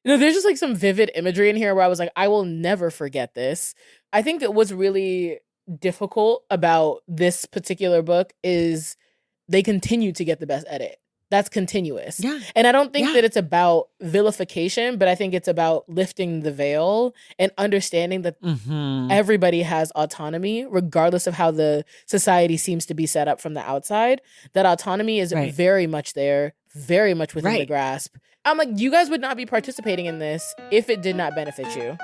No, there's just like some vivid imagery in here where I was like, I will never forget this. I think that what's really difficult about this particular book is they continue to get the best edit. That's continuous. Yeah. And I don't think Yeah. that it's about vilification, but I think it's about lifting the veil and understanding that Mm-hmm. everybody has autonomy, regardless of how the society seems to be set up from the outside. That autonomy is Right. very much there, very much within the Right. grasp. I'm like, you guys would not be participating in this if it did not benefit you.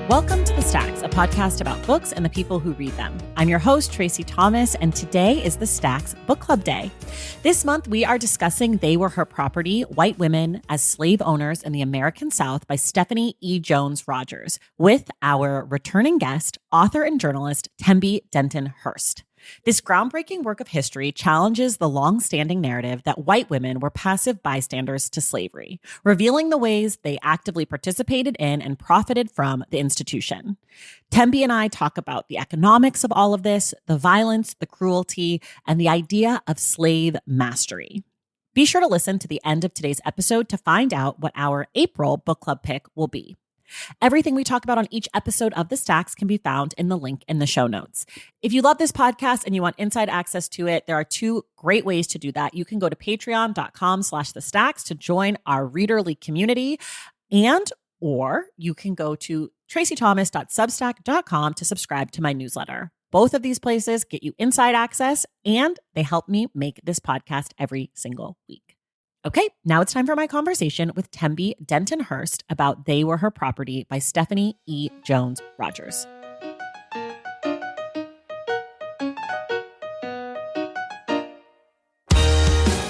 Welcome to The Stacks, a podcast about books and the people who read them. I'm your host, Tracy Thomas, and today is the Stacks Book Club Day. This month, we are discussing They Were Her Property, White Women as Slave Owners in the American South by Stephanie E. Jones Rogers with our returning guest, author and journalist, Tembe Denton Hurst. This groundbreaking work of history challenges the long-standing narrative that white women were passive bystanders to slavery, revealing the ways they actively participated in and profited from the institution. Tembe and I talk about the economics of all of this, the violence, the cruelty, and the idea of slave mastery. Be sure to listen to the end of today's episode to find out what our April book club pick will be. Everything we talk about on each episode of The Stacks can be found in the link in the show notes. If you love this podcast and you want inside access to it, there are two great ways to do that. You can go to patreon.com/thestacks to join our readerly community, or you can go to tracythomas.substack.com to subscribe to my newsletter. Both of these places get you inside access, and they help me make this podcast every single week. Okay, now it's time for my conversation with Tembe Denton Hurst about They Were Her Property by Stephanie E. Jones Rogers.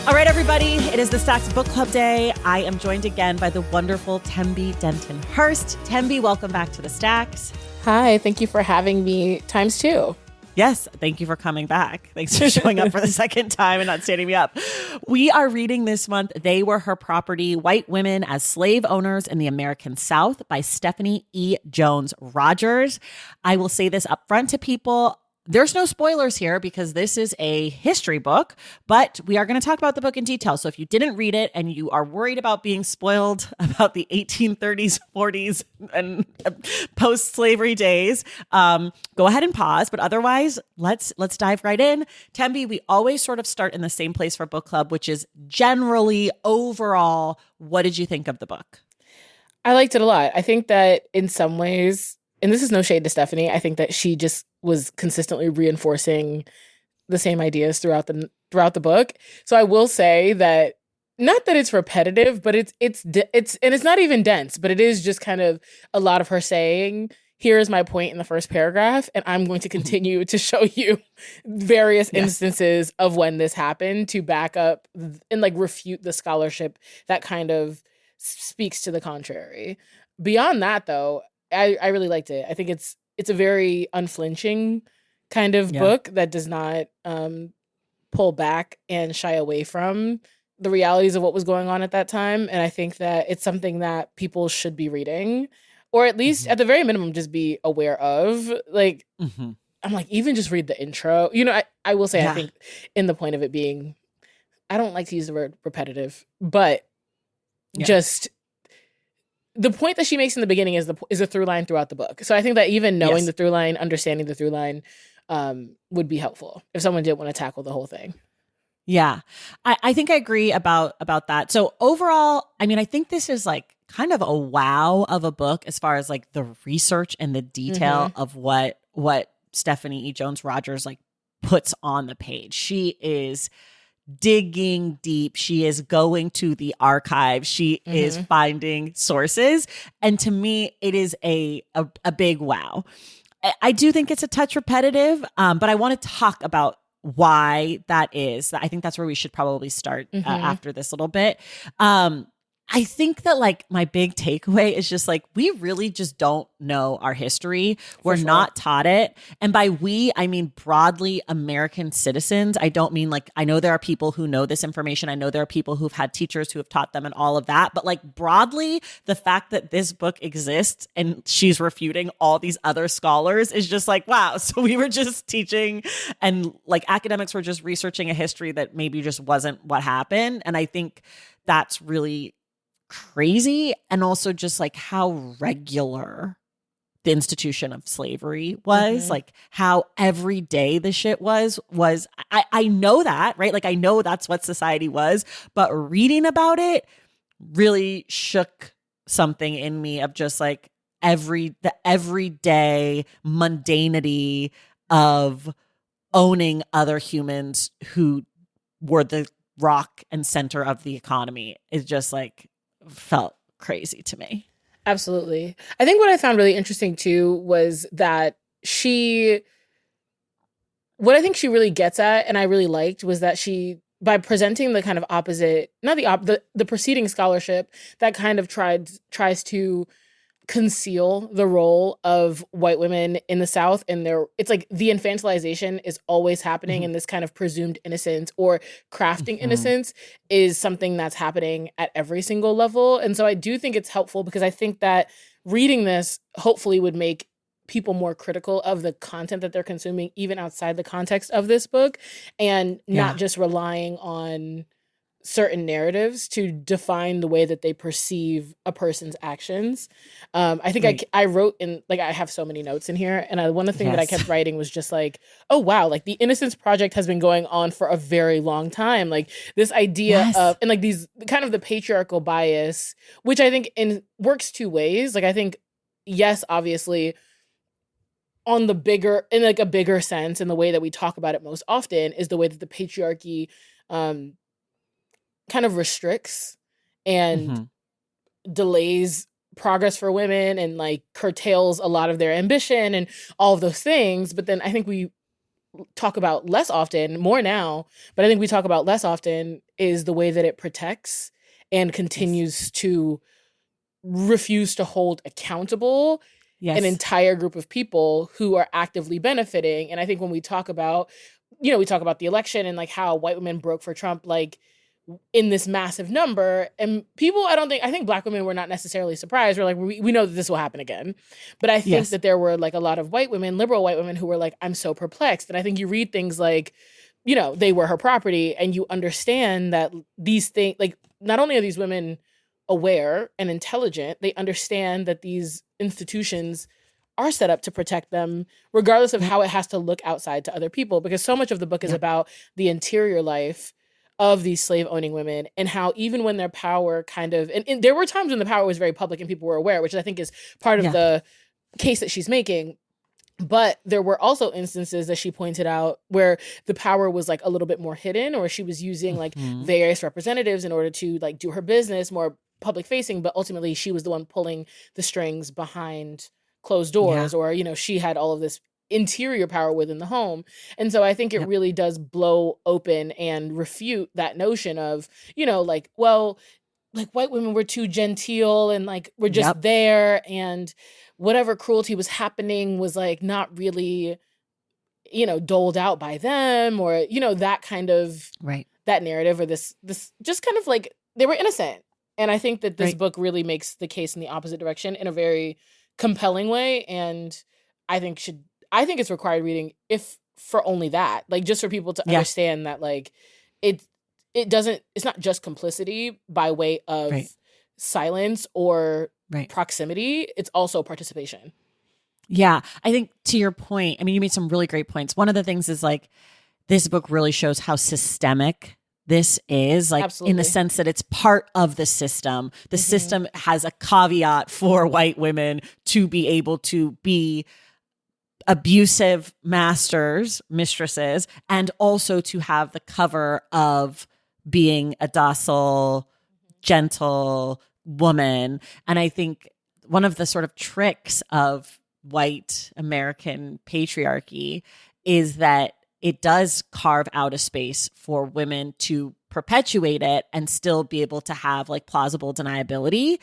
All right, everybody, it is the Stacks Book Club Day. I am joined again by the wonderful Tembe Denton Hurst. Tembe, welcome back to the Stacks. Hi, thank you for having me times two. Yes, thank you for coming back. Thanks for showing up for the second time and not standing me up. We are reading this month, They Were Her Property, White Women as Slave Owners in the American South by Stephanie E. Jones Rogers. I will say this up front to people. There's no spoilers here because this is a history book, but we are going to talk about the book in detail. So if you didn't read it and you are worried about being spoiled about the 1830s, 40s, and post-slavery days, go ahead and pause. But otherwise, let's dive right in. Tembe, we always sort of start in the same place for book club, which is generally overall, what did you think of the book? I liked it a lot. I think that in some ways, and this is no shade to Stephanie, I think that she just was consistently reinforcing the same ideas throughout the book. So I will say that not that it's repetitive, but it's and it's not even dense, but it is just kind of a lot of her saying, here is my point in the first paragraph, and I'm going to continue to show you various instances of when this happened to back up and like refute the scholarship that kind of speaks to the contrary. Beyond that, though, I really liked it. I think it's a very unflinching kind of book that does not pull back and shy away from the realities of what was going on at that time. And I think that it's something that people should be reading, or at least at the very minimum, just be aware of. Like, I'm like, even just read the intro. You know, I will say, I think in the point of it being, I don't like to use the word repetitive, but just the point that she makes in the beginning is a through line throughout the book. So I think that even knowing the through line, understanding the through line would be helpful if someone did want to tackle the whole thing. Yeah, I think I agree about that. So overall, I mean, I think this is like kind of a wow of a book as far as like the research and the detail of what Stephanie E. Jones Rogers like puts on the page. She is digging deep. She is going to the archive. She is finding sources. And to me, it is a big wow. I do think it's a touch repetitive, but I want to talk about why that is. I think that's where we should probably start after this little bit. I think that like my big takeaway is just like, we really just don't know our history. We're sure. not taught it. And by we, I mean broadly American citizens. I don't mean like, I know there are people who know this information. I know there are people who've had teachers who have taught them and all of that. But like broadly, the fact that this book exists and she's refuting all these other scholars is just like, wow. So we were just teaching and like academics were just researching a history that maybe just wasn't what happened. And I think that's really crazy, and also just like how regular the institution of slavery was, like how every day the shit was I know that, right? Like I know that's what society was, but reading about it really shook something in me of just like the everyday mundanity of owning other humans who were the rock and center of the economy. Is just like felt crazy to me. Absolutely. I think what I found really interesting too was that what I think she really gets at, and I really liked, was that she, by presenting the kind of opposite, not the preceding scholarship that kind of tries to conceal the role of white women in the South, and it's like the infantilization is always happening, and this kind of presumed innocence or crafting innocence is something that's happening at every single level. And so I do think it's helpful, because I think that reading this hopefully would make people more critical of the content that they're consuming, even outside the context of this book, and not just relying on certain narratives to define the way that they perceive a person's actions. I think I wrote in, like, I have so many notes in here, and one of the things that I kept writing was just like, oh wow, like the Innocence Project has been going on for a very long time. Like this idea of, and like these kind of the patriarchal bias, which I think works two ways. Like I think, yes, obviously on the bigger, in like a bigger sense, and the way that we talk about it most often is the way that the patriarchy kind of restricts and delays progress for women, and like curtails a lot of their ambition and all of those things. But then I think we talk about less often, more now, but I think we talk about less often is the way that it protects and continues to refuse to hold accountable an entire group of people who are actively benefiting. And I think when we talk about, we talk about the election and like how white women broke for Trump, like in this massive number, and people, I think Black women were not necessarily surprised. We're like, we know that this will happen again. But I think that there were like a lot of white women, liberal white women, who were like, I'm so perplexed. And I think you read things like, they were her property, and you understand that these things, like, not only are these women aware and intelligent, they understand that these institutions are set up to protect them, regardless of how it has to look outside to other people. Because so much of the book is about the interior life of these slave owning women, and how even when their power kind of, and there were times when the power was very public and people were aware, which I think is part of the case that she's making. But there were also instances that she pointed out where the power was like a little bit more hidden, or she was using like various representatives in order to like do her business more public facing, but ultimately she was the one pulling the strings behind closed doors, or, she had all of this interior power within the home. And so I think it really does blow open and refute that notion of, like, well, like white women were too genteel, and like we're just there, and whatever cruelty was happening was like not really, doled out by them, or, that kind of that narrative, or this just kind of like they were innocent. And I think that this book really makes the case in the opposite direction in a very compelling way. And I think it's required reading, if for only that, like just for people to understand that like it's not just complicity by way of silence or proximity. It's also participation. Yeah. I think to your point, I mean, you made some really great points. One of the things is like, this book really shows how systemic this is, like in the sense that it's part of the system. The system has a caveat for white women to be able to be abusive mistresses, and also to have the cover of being a docile, gentle woman. And I think one of the sort of tricks of white American patriarchy is that it does carve out a space for women to perpetuate it and still be able to have like plausible deniability,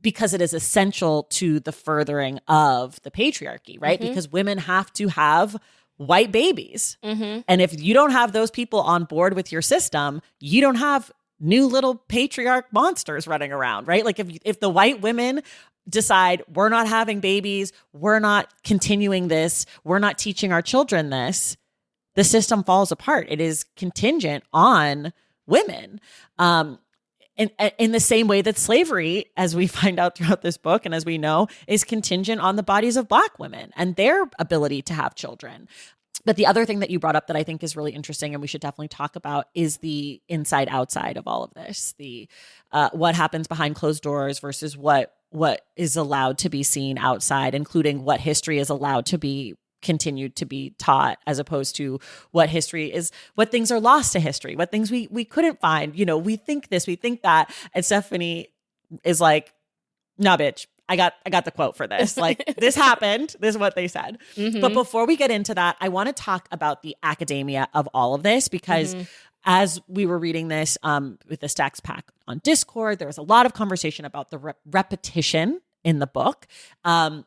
because it is essential to the furthering of the patriarchy, right? Mm-hmm. Because women have to have white babies. Mm-hmm. And if you don't have those people on board with your system, you don't have new little patriarch monsters running around, right? Like if the white women decide we're not having babies, we're not continuing this, we're not teaching our children this, the system falls apart. It is contingent on women. In the same way that slavery, as we find out throughout this book and as we know, is contingent on the bodies of Black women and their ability to have children. But the other thing that you brought up that I think is really interesting and we should definitely talk about is the inside outside of all of this, the what happens behind closed doors versus what is allowed to be seen outside, including what history is allowed to be continued to be taught, as opposed to what history is, what things are lost to history, what things we couldn't find. You know, we think this, we think that. And Stephanie is like, nah, bitch, I got the quote for this. Like, this happened. This is what they said. Mm-hmm. But before we get into that, I want to talk about the academia of all of this, because as we were reading this with the Stacks Pack on Discord, there was a lot of conversation about the repetition in the book, and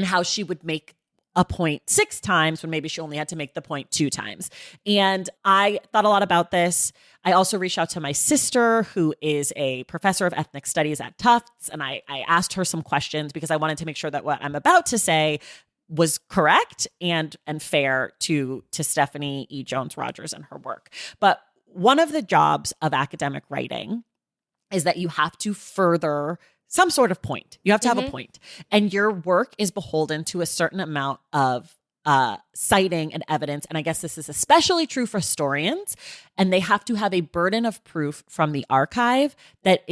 how she would make a point 6 times when maybe she only had to make the point 2 times. And I thought a lot about this. I also reached out to my sister, who is a professor of ethnic studies at Tufts. And I asked her some questions because I wanted to make sure that what I'm about to say was correct and fair to Stephanie E. Jones Rogers and her work. But one of the jobs of academic writing is that you have to further some sort of point. You have to have a point. And your work is beholden to a certain amount of citing and evidence. And I guess this is especially true for historians. And they have to have a burden of proof from the archive that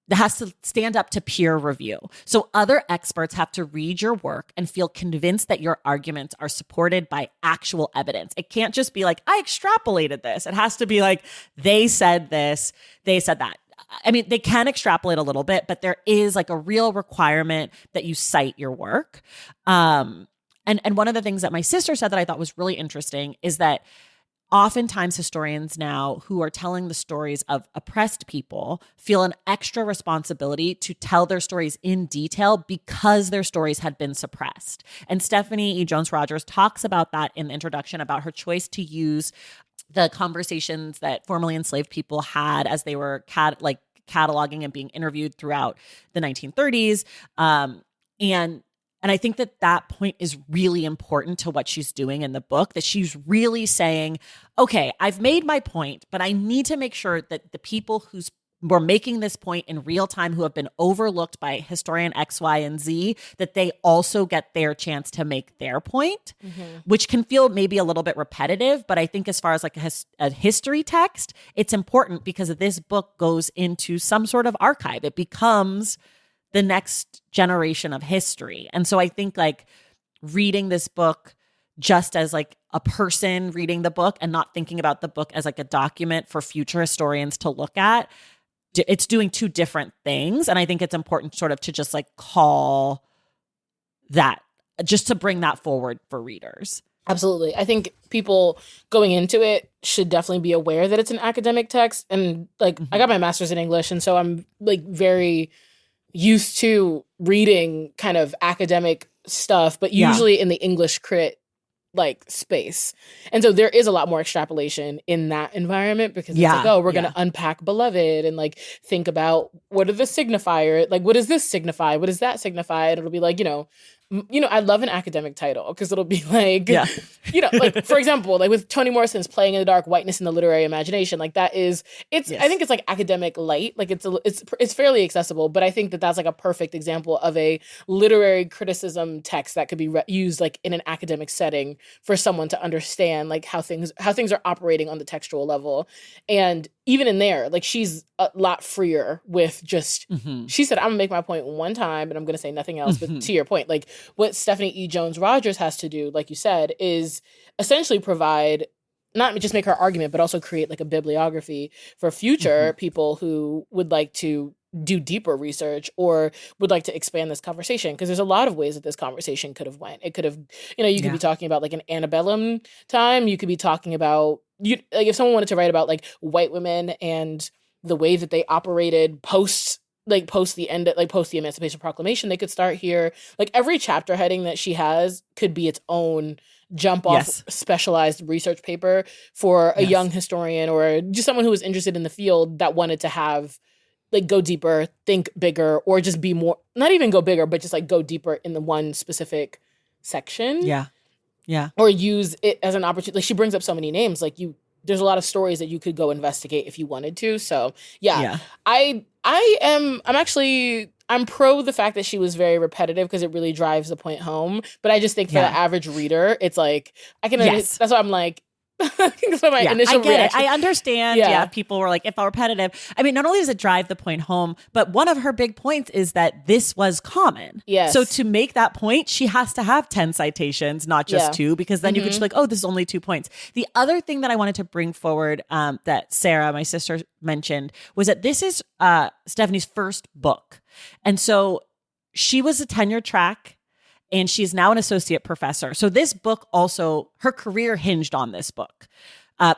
has to stand up to peer review. So other experts have to read your work and feel convinced that your arguments are supported by actual evidence. It can't just be like, I extrapolated this. It has to be like, they said this, they said that. I mean, they can extrapolate a little bit, but there is like a real requirement that you cite your work. And one of the things that my sister said that I thought was really interesting is that oftentimes historians now who are telling the stories of oppressed people feel an extra responsibility to tell their stories in detail because their stories had been suppressed. And Stephanie E. Jones Rogers talks about that in the introduction, about her choice to use the conversations that formerly enslaved people had as they were cataloging and being interviewed throughout the 1930s. And I think that point is really important to what she's doing in the book, that she's really saying, okay, I've made my point, but I need to make sure that the people were making this point in real time, who have been overlooked by historian X, Y, and Z, that they also get their chance to make their point, which can feel maybe a little bit repetitive. But I think as far as like a history text, it's important because this book goes into some sort of archive. It becomes the next generation of history. And so I think like reading this book just as like a person reading the book and not thinking about the book as like a document for future historians to look at, it's doing 2 different things. And I think it's important sort of to just like call that, just to bring that forward for readers. Absolutely. I think people going into it should definitely be aware that it's an academic text. And like, I got my master's in English, and so I'm like very used to reading kind of academic stuff, but usually in the English crit like space. And so there is a lot more extrapolation in that environment, because it's like, oh, we're going to unpack Beloved and like think about what are the signifier, like what does this signify? What does that signify? And it'll be like, I love an academic title, because it'll be like, like for example, like with Toni Morrison's Playing in the Dark, Whiteness in the Literary Imagination, like that is, I think it's like academic light, like it's fairly accessible, but I think that that's like a perfect example of a literary criticism text that could be used like in an academic setting for someone to understand like how things are operating on the textual level. And even in there, like she's a lot freer with just, she said, I'm gonna make my point one time and I'm gonna say nothing else. But to your point, like what Stephanie E. Jones Rogers has to do, like you said, is essentially provide, not just make her argument, but also create like a bibliography for future people who would like to do deeper research or would like to expand this conversation. Because there's a lot of ways that this conversation could have went. It could have, you could be talking about like an antebellum time. You could be talking about you like if someone wanted to write about like white women and the way that they operated post the Emancipation Proclamation, they could start here. Like every chapter heading that she has could be its own jump off specialized research paper for a young historian or just someone who was interested in the field that wanted to have like go deeper, think bigger, or just be more, not even go bigger, but just like go deeper in the one specific section. Yeah. Yeah. Or use it as an opportunity. Like she brings up so many names. Like there's a lot of stories that you could go investigate if you wanted to. So yeah. I'm pro the fact that she was very repetitive because it really drives the point home. But I just think for the average reader, it's like that's why I'm like, that's why my initial I get reaction. it. I understand. Yeah, people were like, if repetitive. I mean, not only does it drive the point home, but one of her big points is that this was common. Yes. So to make that point, she has to have 10 citations, not just 2, because then you could just be like, oh, this is only 2 points. The other thing that I wanted to bring forward that Sarah, my sister, mentioned was that this is Stephanie's first book. And so she was a tenure track. And she's now an associate professor. So this book also, her career hinged on this book.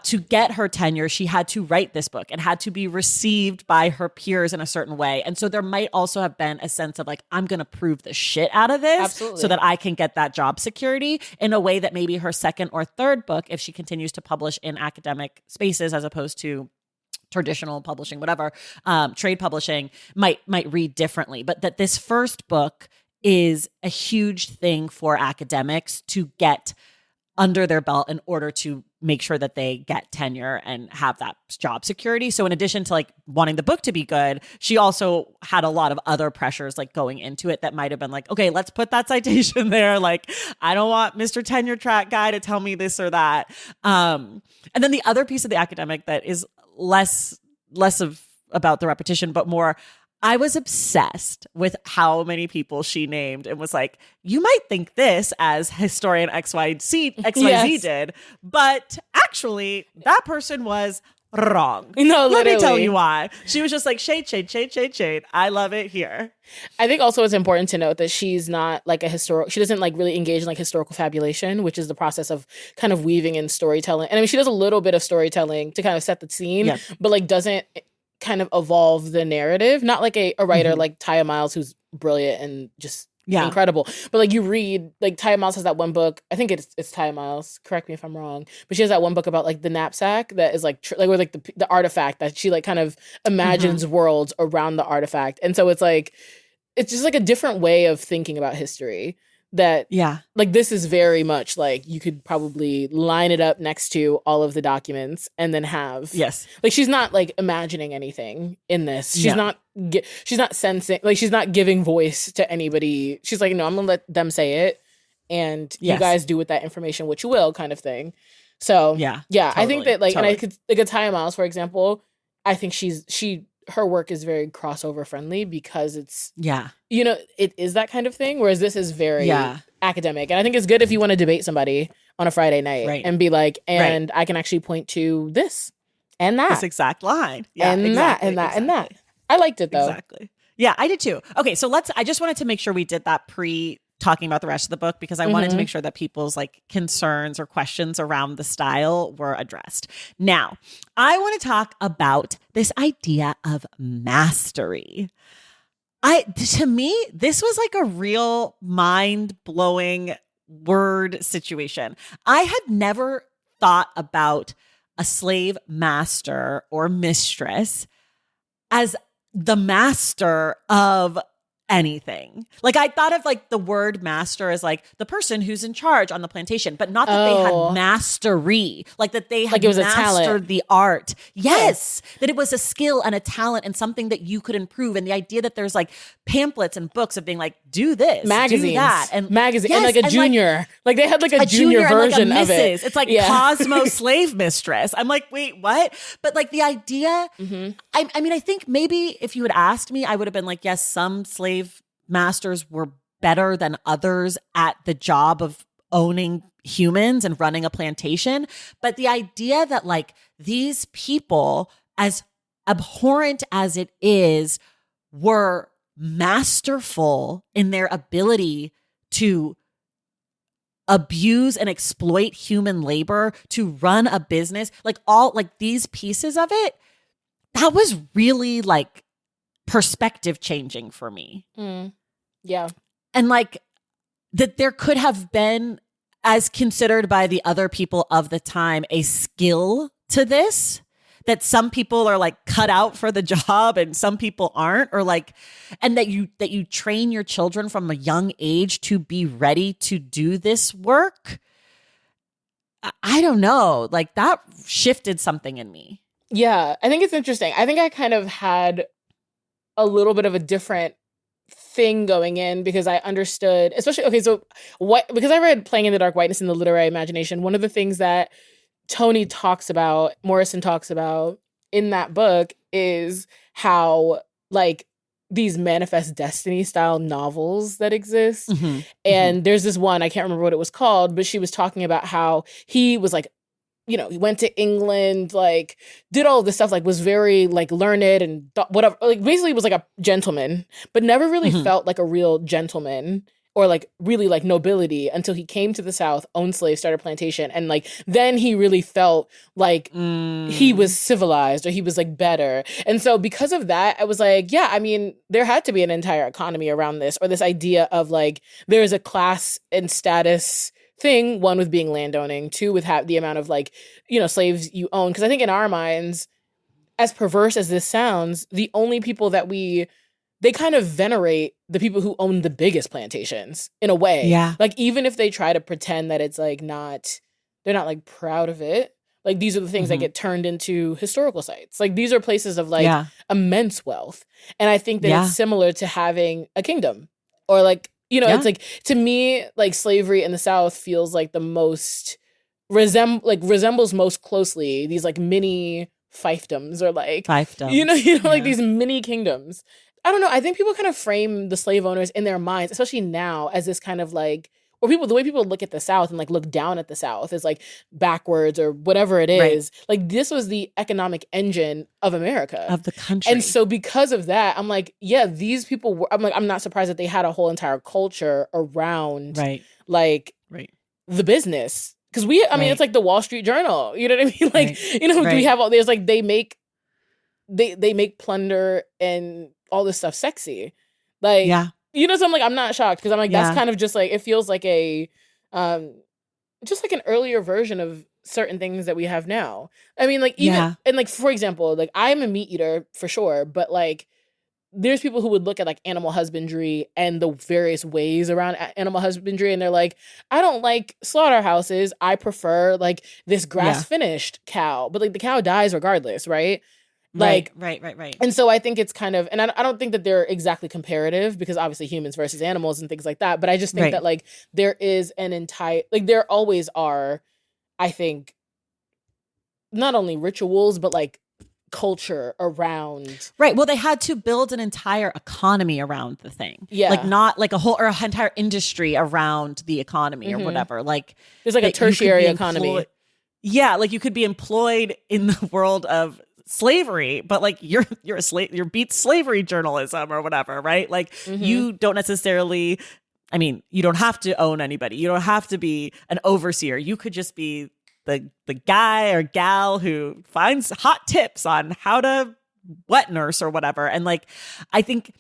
To get her tenure, she had to write this book. It had to be received by her peers in a certain way. And so there might also have been a sense of like, I'm going to prove the shit out of this so that I can get that job security in a way that maybe her second or third book, if she continues to publish in academic spaces as opposed to traditional publishing, whatever, trade publishing, might read differently. But that this first book is a huge thing for academics to get under their belt in order to make sure that they get tenure and have that job security. So in addition to like wanting the book to be good, she also had a lot of other pressures like going into it that might have been like, okay, let's put that citation there. Like, I don't want Mr. Tenure Track guy to tell me this or that. And then the other piece of the academic that is less of about the repetition, but more, I was obsessed with how many people she named and was like, you might think this as historian XYZ did, but actually that person was wrong. No, let me tell you why. She was just like, shade. I love it here. I think also it's important to note that she's not like she doesn't like really engage in like historical fabulation, which is the process of kind of weaving in storytelling. And I mean, she does a little bit of storytelling to kind of set the scene, but like doesn't kind of evolve the narrative. Not like a writer like Taya Miles, who's brilliant and just incredible. But like you read, like Taya Miles has that one book. I think it's Taya Miles. Correct me if I'm wrong. But she has that one book about like the knapsack that is like or like the artifact that she like kind of imagines worlds around the artifact. And so it's like it's just like a different way of thinking about history. That like this is very much like you could probably line it up next to all of the documents and then have like she's not like imagining anything in this. She's not sensing, like she's not giving voice to anybody. She's like, no, I'm gonna let them say it and you guys do with that information what you will, kind of thing. So totally, I think that like and I could like Taya Miles, for example, I think her work is very crossover friendly because it's it is that kind of thing, whereas this is very academic. And I think it's good if you want to debate somebody on a Friday night and be like, and I can actually point to this and that. This exact line. And that. I liked it though. Exactly. Yeah, I did too. Okay, so I just wanted to make sure we did that talking about the rest of the book because I wanted to make sure that people's like concerns or questions around the style were addressed. Now, I want to talk about this idea of mastery. To me, this was like a real mind-blowing word situation. I had never thought about a slave master or mistress as the master of anything. Like I thought of like the word master as like the person who's in charge on the plantation, but not that they had mastery, like that they had like it was mastered the art. Yes. That it was a skill and a talent and something that you could improve. And the idea that there's like pamphlets and books of being like, do this, magazines, do that. And magazine and like a junior. Like they had like a junior version like of it. It's like Cosmo slave mistress. I'm like, wait, what? But like the idea, I mean, I think maybe if you had asked me, I would have been like, yes, some slave masters were better than others at the job of owning humans and running a plantation. But the idea that like these people, as abhorrent as it is, were masterful in their ability to abuse and exploit human labor to run a business, like all like these pieces of it, that was really like perspective changing for me. Yeah. And like that there could have been, as considered by the other people of the time, a skill to this, that some people are like cut out for the job and some people aren't, or like, and that you train your children from a young age to be ready to do this work. I don't know, like that shifted something in me. Yeah, I think it's interesting. I think I kind of had a little bit of a different thing going in because I understood, especially, okay, so because I read Playing in the Dark, Whiteness in the Literary Imagination, one of the things that Morrison talks about in that book is how like these manifest destiny style novels that exist. And there's this one, I can't remember what it was called, but she was talking about how he was like, he went to England, like did all this stuff, like was very like learned and whatever, like basically was like a gentleman, but never really felt like a real gentleman or like really like nobility until he came to the South, owned slaves, started a plantation. And like, then he really felt like he was civilized or he was like better. And so because of that, I was like, yeah, I mean, there had to be an entire economy around this, or this idea of like, there's a class and status thing, one with being landowning, two with the amount of like, slaves you own. Because I think in our minds, as perverse as this sounds, the only people that they kind of venerate the people who own the biggest plantations in a way. Yeah. Like even if they try to pretend that it's like they're not like proud of it. Like these are the things that get turned into historical sites. Like these are places of like immense wealth. And I think that it's similar to having a kingdom or like, it's like, to me, like slavery in the South feels like the most resembles most closely these like mini fiefdoms or like fiefdoms. Like these mini kingdoms. I don't know. I think people kind of frame the slave owners in their minds, especially now, as this kind of like, or the way people look at the South and like look down at the South is like backwards or whatever it is. Right. Like this was the economic engine of America, of the country. And so because of that, I'm like, yeah, these people were, I'm not surprised that they had a whole entire culture around like the business. Cause it's like the Wall Street Journal, you know what I mean? Like, we have all, there's like, they make plunder and all this stuff sexy. Like, so I'm like, I'm not shocked because I'm like, that's kind of just like, it feels like just like an earlier version of certain things that we have now. I mean, like even, and like, for example, like I'm a meat eater for sure, but like there's people who would look at like animal husbandry and the various ways around animal husbandry. And they're like, I don't like slaughterhouses. I prefer like this grass finished cow, but like the cow dies regardless. Right. Like, right. And so I think it's kind of, and I don't think that they're exactly comparative because obviously humans versus animals and things like that. But I just think that like there is an entire, like there always are, I think, not only rituals, but like culture around. Right. Well, they had to build an entire economy around the thing. Yeah. Like not like a whole or an entire industry around the economy or whatever. Like there's like a tertiary economy. Yeah. Like you could be employed in the world of slavery, but like you're a slave, you're beat slavery journalism or whatever, right? Like you don't necessarily, I mean, you don't have to own anybody. You don't have to be an overseer. You could just be the guy or gal who finds hot tips on how to wet nurse or whatever. And like, I think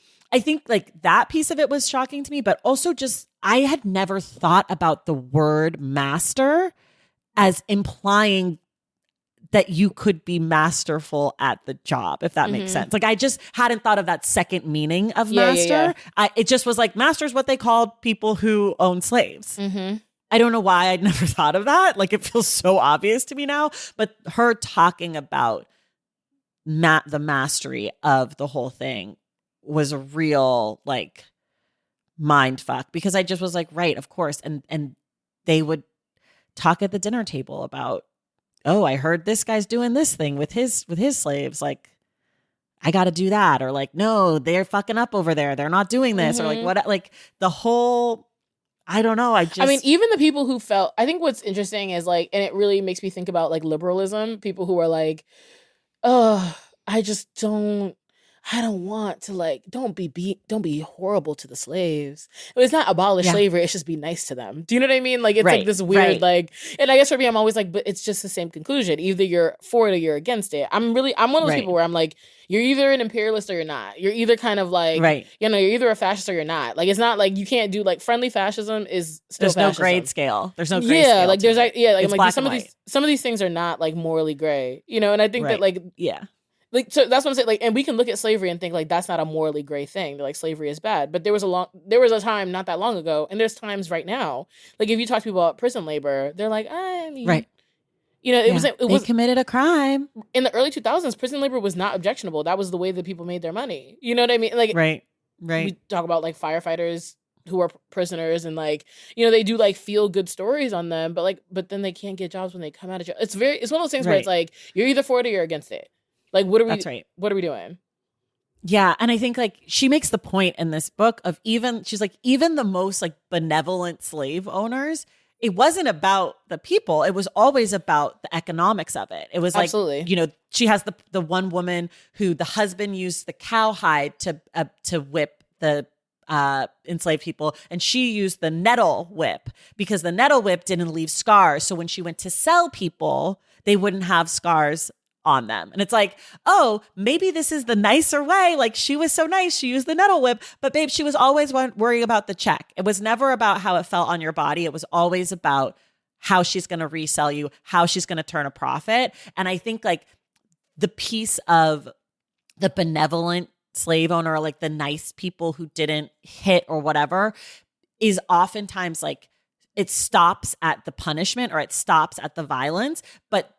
like that piece of it was shocking to me, but also just, I had never thought about the word master as implying that you could be masterful at the job, if that makes sense. Like I just hadn't thought of that second meaning of master. It just was like master is what they called people who own slaves. I don't know why I'd never thought of that. Like it feels so obvious to me now, but her talking about the mastery of the whole thing was a real like mind fuck, because I just was like, right, of course. And they would talk at the dinner table about, oh, I heard this guy's doing this thing with his slaves. Like, I got to do that. Or like, no, they're fucking up over there. They're not doing this. Or like what, like the whole, I don't know. I mean, even the people who felt, I think what's interesting is like, and it really makes me think about like liberalism, people who are like, oh, I I don't want to like don't be horrible to the slaves. It's not abolish Yeah. slavery, it's just be nice to them. Do you know what I mean? Like it's like Right. this weird Right. like, and I guess for me I'm always like, but it's just the same conclusion. Either you're for it or you're against it. I'm one of those Right. people where I'm like, you're either an imperialist or you're not. You're either kind of like, Right. you're either a fascist or you're not. Like it's not like you can't do like friendly fascism is still There's no fascism. grade scale. There's no grade Yeah, scale. like there's to it. like yeah, like It's I'm like black some and of white. these things are not like morally gray, and I think that Right. Yeah. like so that's what I'm saying. Like, and we can look at slavery and think like that's not a morally gray thing. Like slavery is bad, but there was a time not that long ago, and there's times right now. Like if you talk to people about prison labor, they're like, I mean, Right. it They was committed a crime. in the early 2000s. Prison labor was not objectionable. That was the way that people made their money. You know what I mean? Like Right. we Right. talk about like firefighters who are prisoners and like they do like feel good stories on them, but then they can't get jobs when they come out of jail. It's one of those things where Right. it's like you're either for it or you're against it. Like That's right. what are we doing? Yeah. And I think like she makes the point in this book of she's like, even the most like benevolent slave owners, it wasn't about the people. It was always about the economics of it. It was like, Absolutely. she has the one woman who the husband used the cowhide to whip the enslaved people, and she used the nettle whip because the nettle whip didn't leave scars. So when she went to sell people, they wouldn't have scars on them. And it's like, oh, maybe this is the nicer way. Like she was so nice. She used the nettle whip, but babe, she was always worrying about the check. It was never about how it felt on your body. It was always about how she's going to resell you, how she's going to turn a profit. And I think like the piece of the benevolent slave owner, or like the nice people who didn't hit or whatever, is oftentimes like it stops at the punishment or it stops at the violence. But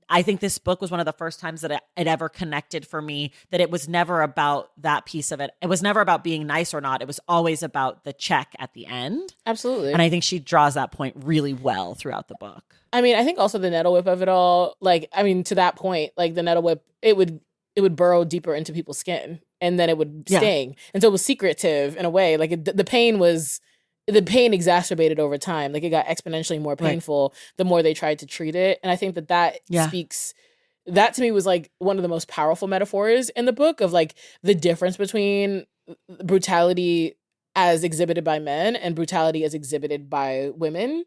I think this book was one of the first times that it ever connected for me, that it was never about that piece of it. It was never about being nice or not. It was always about the check at the end. Absolutely. And I think she draws that point really well throughout the book. I mean, I think also the nettle whip of it all, like, I mean, to that point, like the nettle whip, it would burrow deeper into people's skin and then it would sting. And so it was secretive in a way. Like the pain exacerbated over time. Like it got exponentially more painful the more they tried to treat it. And I think that speaks, that to me was like one of the most powerful metaphors in the book of like the difference between brutality as exhibited by men and brutality as exhibited by women.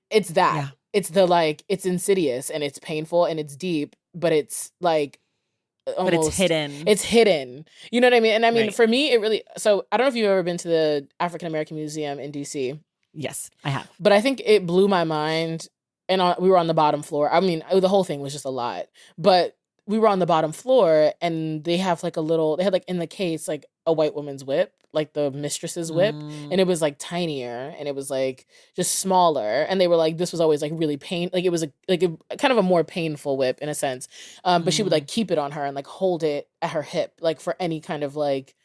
It's that. Yeah. It's the like, it's insidious and it's painful and it's deep, but it's like, almost, but it's hidden. It's hidden. You know what I mean? And I mean, Right. for me, it really, so I don't know if you've ever been to the African American Museum in DC. Yes, I have. But I think it blew my mind. And we were on the bottom floor. I mean, the whole thing was just a lot. But we were on the bottom floor and they have like they had like in the case, like a white woman's whip, like the mistress's whip. And it was like tinier and it was like just smaller. And they were like, this was always like really like it was a kind of a more painful whip in a sense. But she would like keep it on her and like hold it at her hip, like for any kind of like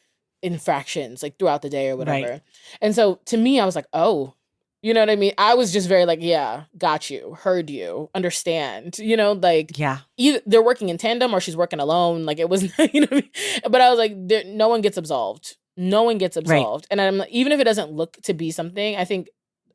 infractions, like throughout the day or whatever. Right. And so to me, I was like, oh, you know what I mean? I was just very like, yeah, got you, heard you, understand, like, yeah, either they're working in tandem or she's working alone. Like it was, you know what I mean? But I was like, no one gets absolved. No one gets absolved. Right. And I'm like, even if it doesn't look to be something, I think,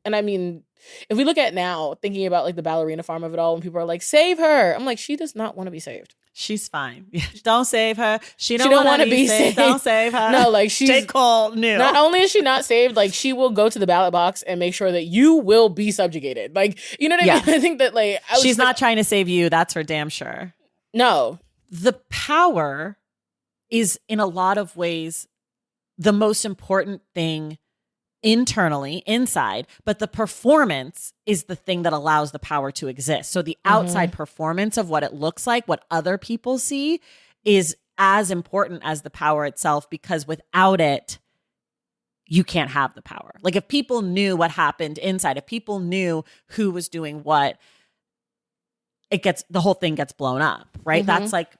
and I mean, if we look at now, thinking about like the ballerina farm of it all, when people are like, save her. I'm like, she does not want to be saved. She's fine. Don't save her. She don't want to be saved. Don't save her. No, like she's J. Cole knew. Not only is she not saved, like she will go to the ballot box and make sure that you will be subjugated. Like, you know what I mean? I think that like she's not trying to save you. That's for damn sure. No. The power is in a lot of ways the most important thing internally, inside, but the performance is the thing that allows the power to exist. So the outside performance of what it looks like, what other people see, is as important as the power itself, because without it, you can't have the power. Like if people knew what happened inside, if people knew who was doing what, the whole thing gets blown up, right? That's like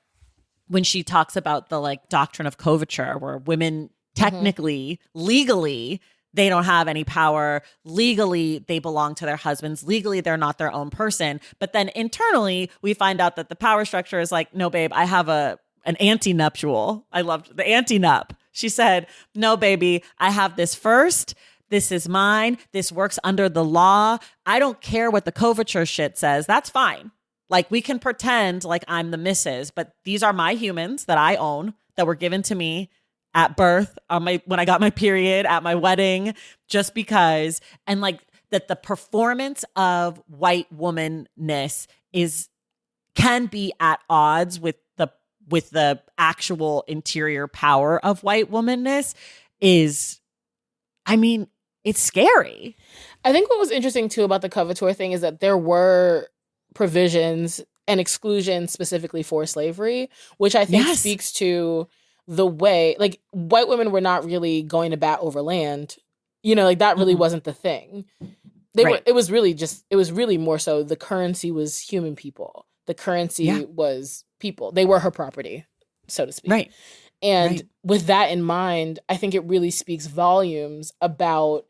when she talks about the like doctrine of coverture, where women technically, legally, they don't have any power. Legally, they belong to their husbands. Legally, they're not their own person. But then internally, we find out that the power structure is like, no, babe, I have an anti-nuptial. I loved the anti-nup. She said, no, baby, I have this first. This is mine. This works under the law. I don't care what the coverture shit says. That's fine. Like we can pretend like I'm the missus, but these are my humans that I own. that were given to me at birth, when I got my period, at my wedding, just because, and like that the performance of white womanness can be at odds with the actual interior power of white womanness is, I mean, it's scary. I think what was interesting too about the coveteur thing is that there were provisions and exclusions specifically for slavery, which I think speaks to the way, like, white women were not really going to bat over land. You know, like, that really wasn't the thing. It was really more so the currency was human people. The currency was people. They were her property, so to speak. Right. And with that in mind, I think it really speaks volumes about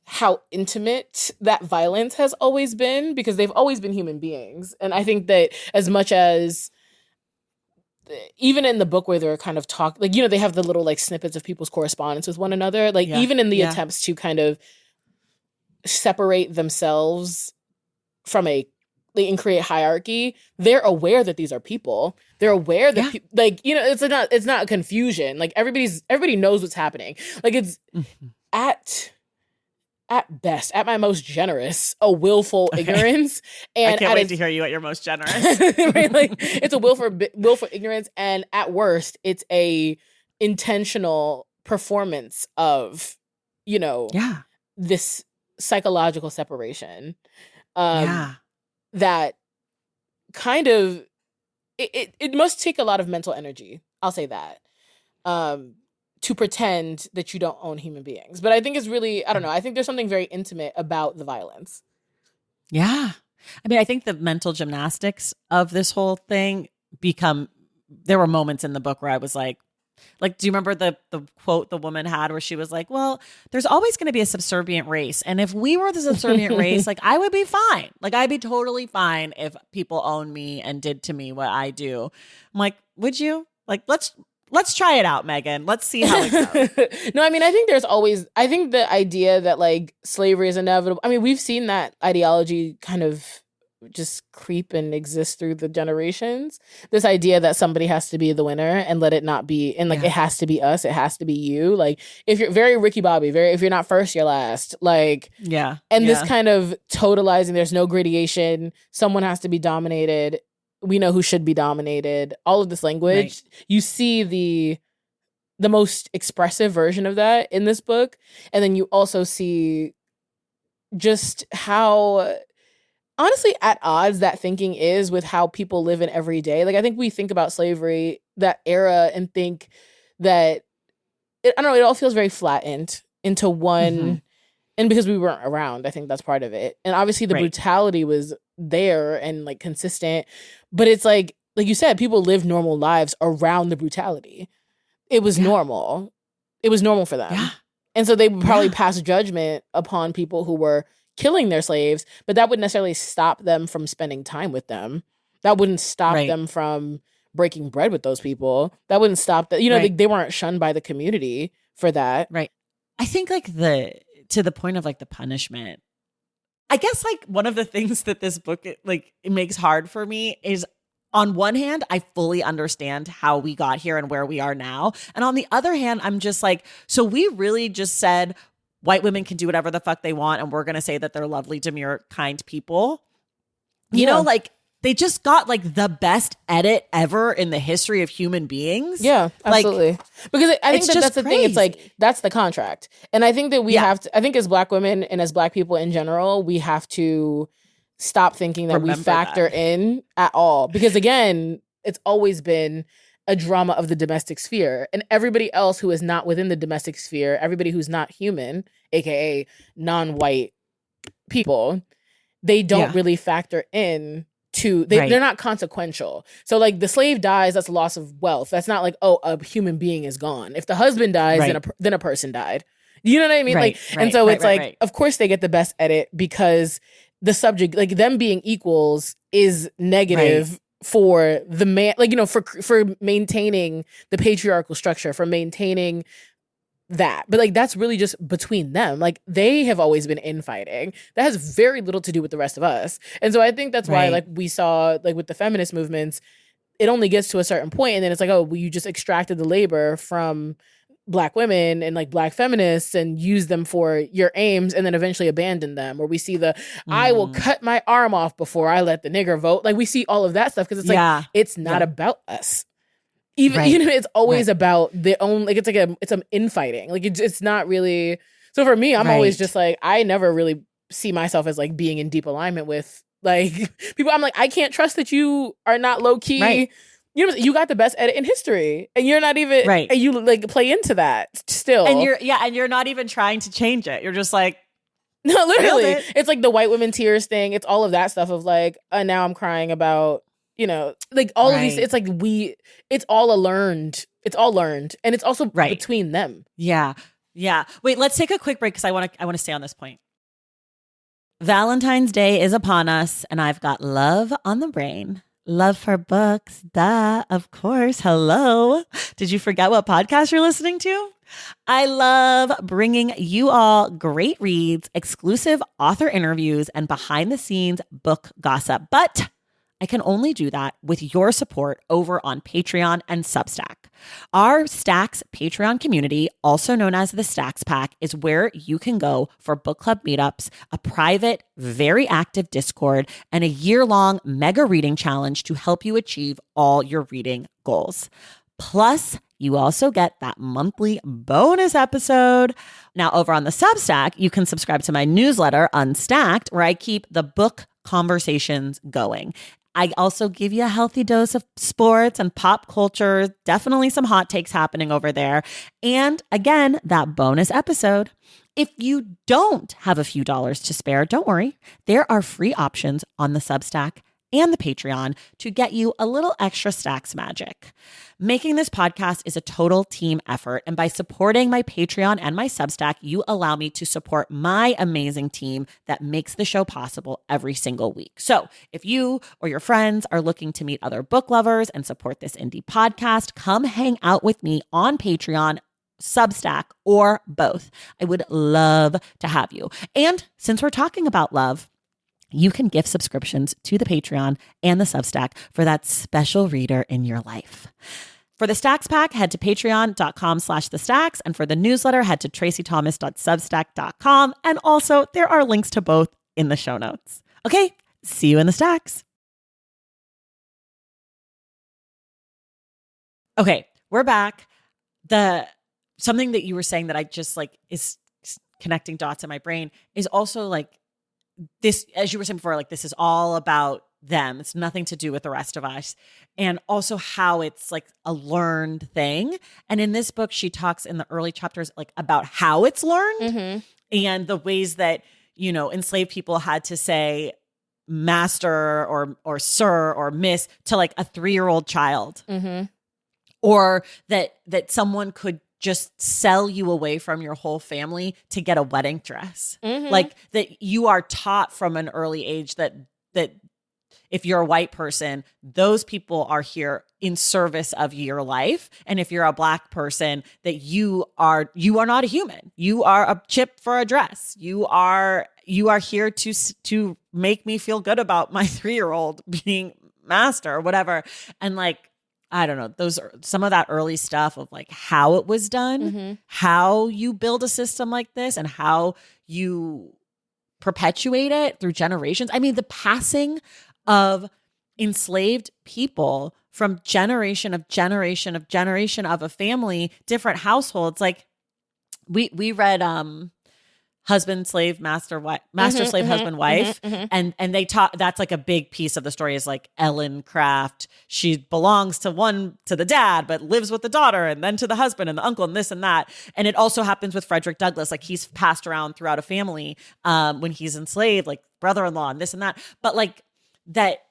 how intimate that violence has always been, because they've always been human beings. And I think that as much as, even in the book where they're kind of like, you know, they have the little like snippets of people's correspondence with one another, like even in the attempts to kind of separate themselves from and create hierarchy, they're aware that these are people. They're aware that like, you know, it's not a confusion. Like everybody knows what's happening. Like it's at best, at my most generous, a willful ignorance. And I can't wait to hear you at your most generous. Right? Like it's a willful ignorance, and at worst, it's a intentional performance of, you know, this psychological separation. That kind of it must take a lot of mental energy. I'll say that. To pretend that you don't own human beings. But I think it's really, I don't know, I think there's something very intimate about the violence. Yeah. I mean, I think the mental gymnastics of this whole thing there were moments in the book where I was like, do you remember the quote the woman had where she was like, well, there's always going to be a subservient race. And if we were the subservient race, like I would be fine. Like I'd be totally fine if people owned me and did to me what I do. I'm like, would you? Like, Let's try it out, Megan. Let's see how it goes. No, I mean, I think the idea that like slavery is inevitable. I mean, we've seen that ideology kind of just creep and exist through the generations. This idea that somebody has to be the winner and let it not be, and like it has to be us, it has to be you. Like if you're very Ricky Bobby, if you're not first, you're last. Like this kind of totalizing. There's no gradation. Someone has to be dominated. We know who should be dominated. All of this language, you see the most expressive version of that in this book. And then you also see just how honestly at odds that thinking is with how people live in every day. Like I think we think about slavery, that era, and think that I don't know, it all feels very flattened into one. And because we weren't around, I think that's part of it. And obviously the brutality was there and like consistent, but it's like you said, people lived normal lives around the brutality. It was normal. It was normal for them. Yeah. And so they would probably pass judgment upon people who were killing their slaves, but that wouldn't necessarily stop them from spending time with them. That wouldn't stop them from breaking bread with those people. That wouldn't stop that. You know, they weren't shunned by the community for that. Right. I think like to the point of like the punishment, I guess like one of the things that this book it makes hard for me is, on one hand, I fully understand how we got here and where we are now. And on the other hand, I'm just like, so we really just said white women can do whatever the fuck they want, and we're going to say that they're lovely, demure, kind people. You know, like they just got like the best edit ever in the history of human beings. Yeah, absolutely. Like, because I think that's the thing. It's like, that's the contract. And I think that we have to, I think as Black women and as Black people in general, we have to stop thinking that we factor in at all. Because again, it's always been a drama of the domestic sphere. And everybody else who is not within the domestic sphere, everybody who's not human, aka non-white people, they don't really factor in to they're not consequential. So like the slave dies, that's a loss of wealth. That's not like, oh, a human being is gone. If the husband dies, then a person died. You know what I mean? And so it's of course they get the best edit because the subject, like them being equals, is negative for the man, like, you know, for maintaining the patriarchal structure, for maintaining that. But like that's really just between them. Like they have always been infighting. That has very little to do with the rest of us. And so I think that's why like we saw like with the feminist movements, it only gets to a certain point, and then it's like, oh, well, you just extracted the labor from Black women and like Black feminists and use them for your aims, and then eventually abandon them. Or we see I will cut my arm off before I let the nigger vote. Like we see all of that stuff because it's like it's not about us. Even it's always about the own. Like it's like it's infighting. Like it's not really. So for me, I'm always just like, I never really see myself as like being in deep alignment with like people. I'm like, I can't trust that you are not low key. Right. You got the best edit in history, and you're not even right. And you like play into that still, and you're not even trying to change it. You're just like, no, literally, it's like the white women tears thing. It's all of that stuff of like, now I'm crying about like all of these. It's like it's all learned. It's all learned, and it's also between them. Yeah. Wait, let's take a quick break because I want to stay on this point. Valentine's Day is upon us, and I've got love on the brain. Love for books, duh, of course. Hello. Did you forget what podcast you're listening to? I love bringing you all great reads, exclusive author interviews, and behind the scenes book gossip. But I can only do that with your support over on Patreon and Substack. Our Stacks Patreon community, also known as the Stacks Pack, is where you can go for book club meetups, a private, very active Discord, and a year-long mega reading challenge to help you achieve all your reading goals. Plus, you also get that monthly bonus episode. Now, over on the Substack, you can subscribe to my newsletter, Unstacked, where I keep the book conversations going. I also give you a healthy dose of sports and pop culture, definitely some hot takes happening over there. And again, that bonus episode. If you don't have a few dollars to spare, don't worry. There are free options on the Substack and the Patreon to get you a little extra Stacks magic. Making this podcast is a total team effort, and by supporting my Patreon and my Substack, you allow me to support my amazing team that makes the show possible every single week. So if you or your friends are looking to meet other book lovers and support this indie podcast, come hang out with me on Patreon, Substack, or both. I would love to have you. And since we're talking about love, you can gift subscriptions to the Patreon and the Substack for that special reader in your life. For the Stacks Pack, head to patreon.com/thestacks. And for the newsletter, head to tracythomas.substack.com. And also, there are links to both in the show notes. Okay, see you in the Stacks. Okay, we're back. Something that you were saying that I just like is connecting dots in my brain is also like, this, as you were saying before, like this is all about them. It's nothing to do with the rest of us. And also how it's like a learned thing. And in this book, she talks in the early chapters like about how it's learned and the ways that, enslaved people had to say master or sir or miss to like a 3-year-old child. Or that someone could just sell you away from your whole family to get a wedding dress. Like that you are taught from an early age that if you're a white person, those people are here in service of your life. And if you're a Black person, that you are not a human. You are a chip for a dress. You are here to make me feel good about my 3-year-old being master or whatever. And like, I don't know, those are some of that early stuff of like how it was done, how you build a system like this and how you perpetuate it through generations. I mean, the passing of enslaved people from generation of a family, different households. Like we read husband, slave, master, wife, master, slave, husband, wife. And they talk, that's like a big piece of the story is like Ellen Craft. She belongs to the dad, but lives with the daughter and then to the husband and the uncle and this and that. And it also happens with Frederick Douglass. Like he's passed around throughout a family when he's enslaved, like brother-in-law and this and that. But like that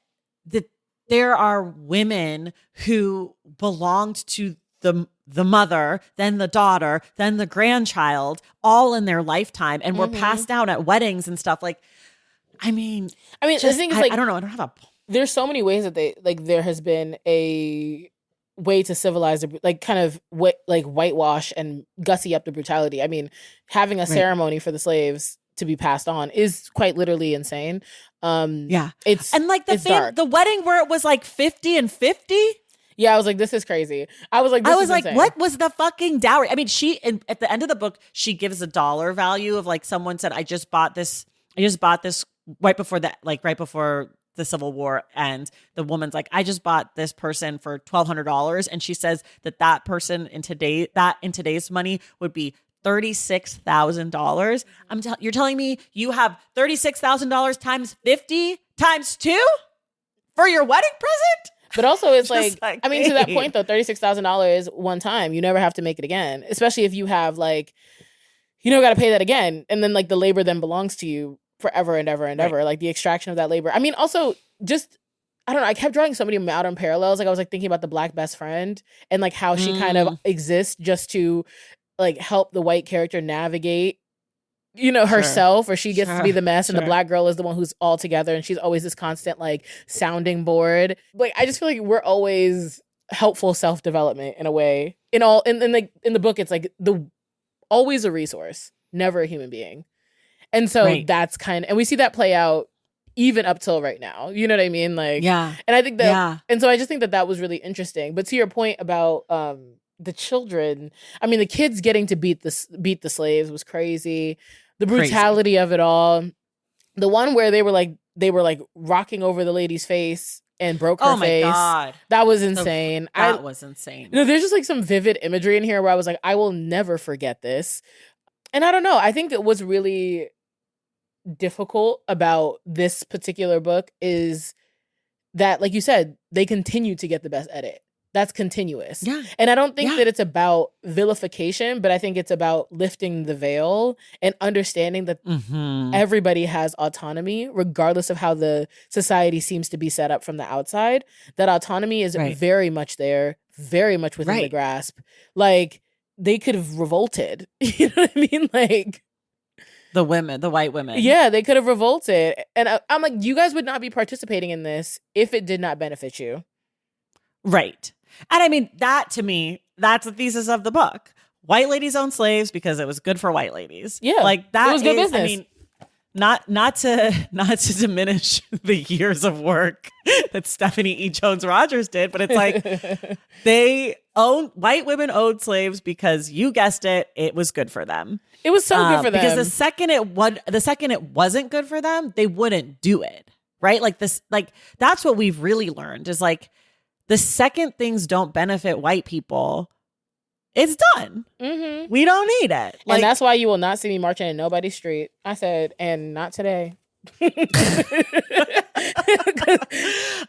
there are women who belonged to the mother, then the daughter, then the grandchild, all in their lifetime, and were passed down at weddings and stuff. Like, I mean, the thing is, like, I don't know. I don't have a. There's so many ways that there has been a way to civilize, like, kind of whitewash and gussy up the brutality. I mean, having a ceremony for the slaves to be passed on is quite literally insane. Yeah. It's and like the wedding where it was like 50 and 50. Yeah, I was like, this is crazy. I was like, insane. What was the fucking dowry? I mean, at the end of the book, she gives a dollar value of like someone said, I just bought this right before the Civil War. And the woman's like, I just bought this person for $1,200. And she says that person in today's money would be $36,000. You're telling me you have $36,000 times 50 times 2 for your wedding present? But also it's like I mean, to that point though, $36,000 one time, you never have to make it again, especially if you have like, you never got to pay that again. And then like the labor then belongs to you forever and ever and ever. Like the extraction of that labor. I mean, also just, I don't know. I kept drawing so many modern parallels. Like I was like thinking about the Black best friend and like how she kind of exists just to like help the white character navigate, you know, herself, or she gets to be the mess and the Black girl is the one who's all together and she's always this constant like sounding board. Like I just feel like we're always helpful self-development in a way. In the book, it's like always a resource, never a human being. And so that's and we see that play out even up till right now. You know what I mean? Like, yeah. And I think that, and so I just think that was really interesting. But to your point about the children, I mean, the kids getting to beat the slaves was crazy. The brutality of it all. The one where they were like rocking over the lady's face and broke her face. Oh my God. That was insane. That was insane. You know, there's just like some vivid imagery in here where I was like, I will never forget this. And I don't know. I think that what's really difficult about this particular book is that, like you said, they continue to get the best edit. That's continuous. Yeah. And I don't think that it's about vilification, but I think it's about lifting the veil and understanding that everybody has autonomy, regardless of how the society seems to be set up from the outside. That autonomy is very much there, very much within the grasp. Like, they could have revolted. You know what I mean? Like, the white women. Yeah, they could have revolted. And I'm like, you guys would not be participating in this if it did not benefit you. Right. And I mean, that to me, that's the thesis of the book. White ladies own slaves because it was good for white ladies. Yeah. Like that it was good business. I mean, not to diminish the years of work that Stephanie E. Jones Rogers did, but it's like white women owned slaves because you guessed it, it was good for them. It was so good for them. Because the second it wasn't good for them, they wouldn't do it. Right? Like this, like that's what we've really learned is like the second things don't benefit white people, it's done. Mm-hmm. We don't need it. Like, and that's why you will not see me marching in nobody's street. I said, and not today.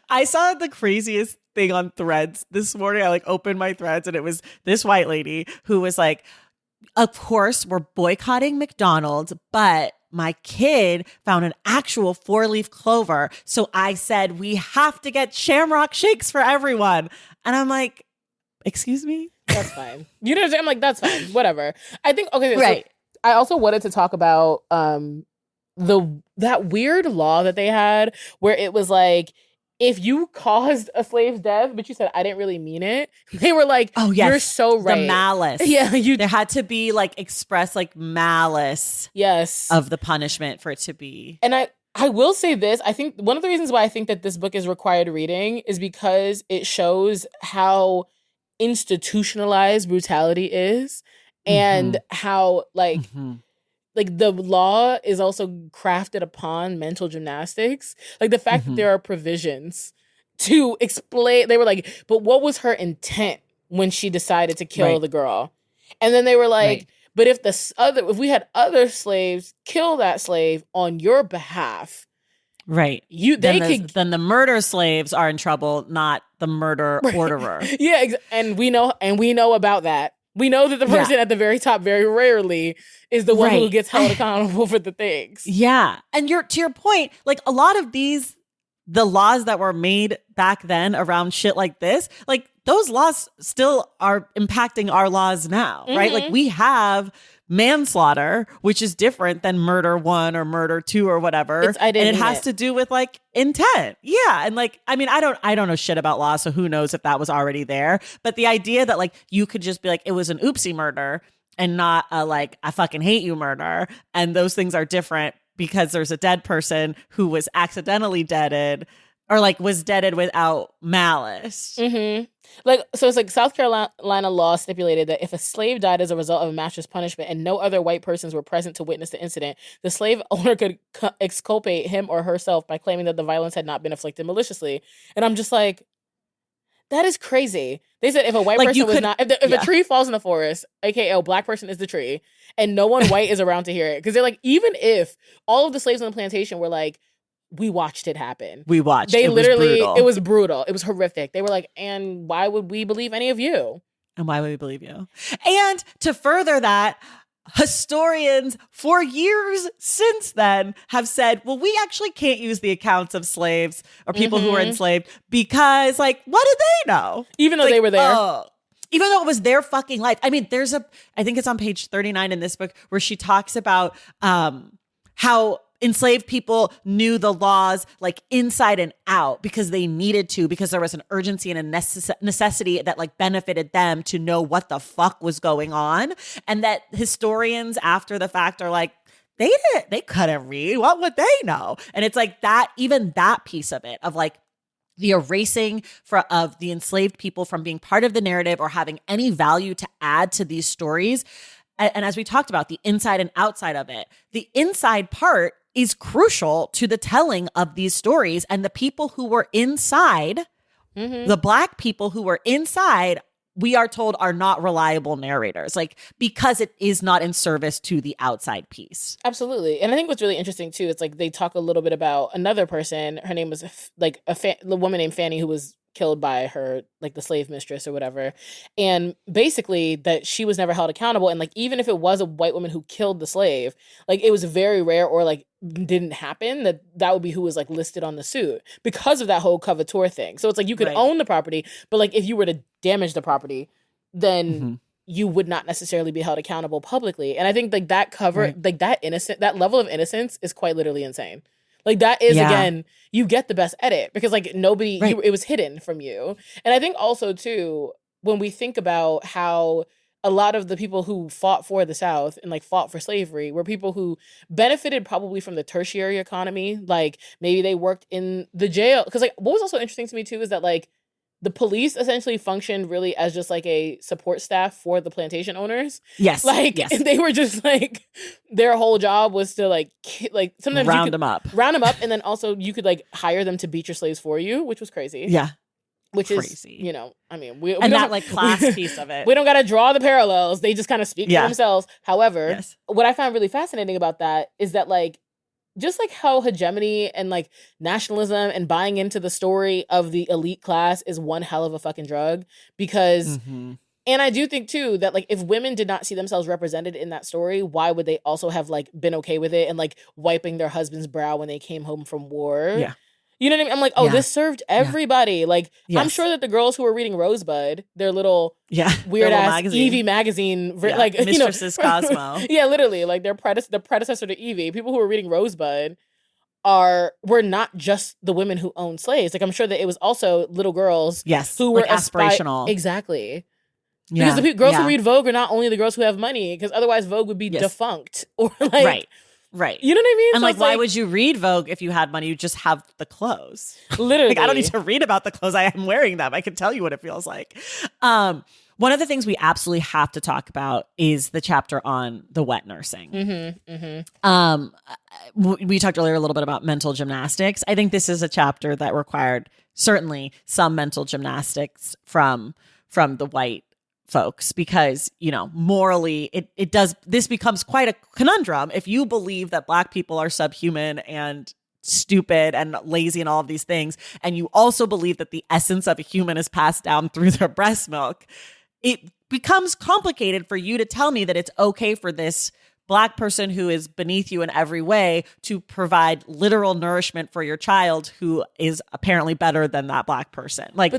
I saw the craziest thing on Threads this morning. I like opened my Threads and it was this white lady who was like, of course, we're boycotting McDonald's, but my kid found an actual 4-leaf clover. So I said, we have to get Shamrock Shakes for everyone. And I'm like, excuse me? That's fine. You know what I'm saying? I'm like, that's fine. Whatever. I think, okay. Right. So I also wanted to talk about that weird law that they had where it was like, if you caused a slave's death, but you said, I didn't really mean it. They were like, oh, yes. You're so right. The malice. Yeah. There had to be like express like malice. Yes. Of the punishment for it to be. And I will say this. I think one of the reasons why I think that this book is required reading is because it shows how institutionalized brutality is and how like the law is also crafted upon mental gymnastics. Like the fact that there are provisions to explain. They were like, but what was her intent when she decided to kill the girl? And then they were like, but if we had other slaves kill that slave on your behalf, then the murder slaves are in trouble, not the murder orderer. Yeah, and we know about that. We know that the person at the very top very rarely is the one who gets held accountable for the things. Yeah. And to your point, like a lot of the laws that were made back then around shit like this, like those laws still are impacting our laws now, right? Like we have manslaughter, which is different than murder 1 or murder 2 or whatever. And it has to do with like intent. Yeah. And like, I mean, I don't know shit about law, so who knows if that was already there. But the idea that like you could just be like, it was an oopsie murder and not a like, I fucking hate you murder. And those things are different because there's a dead person who was accidentally deaded or like was deaded without malice. Mm-hmm. Like, so it's like South Carolina law stipulated that if a slave died as a result of a master's punishment and no other white persons were present to witness the incident, the slave owner could exculpate him or herself by claiming that the violence had not been inflicted maliciously. And I'm just like, that is crazy. They said if a white Like, person was not, if a tree falls in the forest, aka a black person is the tree, and no one white is around to hear it, because they're like, even if all of the slaves on the plantation were like, we watched it happen. We watched. They literally, it was brutal. It was horrific. They were like, and why would we believe any of you? And why would we believe you? And to further that, historians for years since then have said, well, we actually can't use the accounts of slaves or people who were enslaved because, like, what do they know? Even though they were there. Even though it was their fucking life. I mean, I think it's on page 39 in this book where she talks about how enslaved people knew the laws like inside and out because they needed to, because there was an urgency and a necessity that like benefited them to know what the fuck was going on. And that historians after the fact are like, they couldn't read. What would they know? And it's like that, even that piece of it, of like the erasing of the enslaved people from being part of the narrative or having any value to add to these stories. And as we talked about, the inside and outside of it, the inside part is crucial to the telling of these stories. And the people who were inside, the black people who were inside, we are told are not reliable narrators, like, because it is not in service to the outside piece. Absolutely. And I think what's really interesting too, it's like they talk a little bit about another person. Her name was like a woman named Fanny, who was killed by her, like the slave mistress or whatever. And basically that she was never held accountable. And like, even if it was a white woman who killed the slave, like it was very rare or like didn't happen that would be who was like listed on the suit because of that whole coveteur thing. So it's like you could own the property, but like if you were to damage the property, then you would not necessarily be held accountable publicly. And I think like that like that level of innocence is quite literally insane. Like that is, again, you get the best edit because like nobody, it was hidden from you. And I think also too, when we think about how a lot of the people who fought for the South and like fought for slavery were people who benefited probably from the tertiary economy. Like maybe they worked in the jail. Cause like what was also interesting to me too is that like the police essentially functioned really as just like a support staff for the plantation owners. Yes. Like they were just like, their whole job was to like sometimes round them up. And then also you could like hire them to beat your slaves for you, which was crazy. Yeah. Which crazy. Is, you know, I mean, and that like class piece of it. We don't got to draw the parallels. They just kind of speak for themselves. However, what I find really fascinating about that is that like, just like how hegemony and like nationalism and buying into the story of the elite class is one hell of a fucking drug because, and I do think too that like if women did not see themselves represented in that story, why would they also have like been okay with it and like wiping their husband's brow when they came home from war? Yeah. You know what I mean? I'm like, oh, this served everybody. Like, I'm sure that the girls who were reading Rosebud, their little weird ass Evie magazine, like Mistresses Cosmo. Yeah, literally, like the predecessor to Evie. People who were reading Rosebud were not just the women who owned slaves. Like, I'm sure that it was also little girls, who were like aspirational. Exactly. Yeah. Because the girls who read Vogue are not only the girls who have money, because otherwise Vogue would be defunct or like Right. You know what I mean? And So like, why would you read Vogue if you had money? You just have the clothes. Literally. Like, I don't need to read about the clothes. I am wearing them. I can tell you what it feels like. One of the things we absolutely have to talk about is the chapter on the wet nursing. We talked earlier a little bit about mental gymnastics. I think this is a chapter that required certainly some mental gymnastics from the white folks, because, you know, morally this becomes quite a conundrum if you believe that Black people are subhuman and stupid and lazy and all of these things, and you also believe that the essence of a human is passed down through their breast milk. It becomes complicated for you to tell me that it's okay for this Black person who is beneath you in every way to provide literal nourishment for your child who is apparently better than that Black person. Like,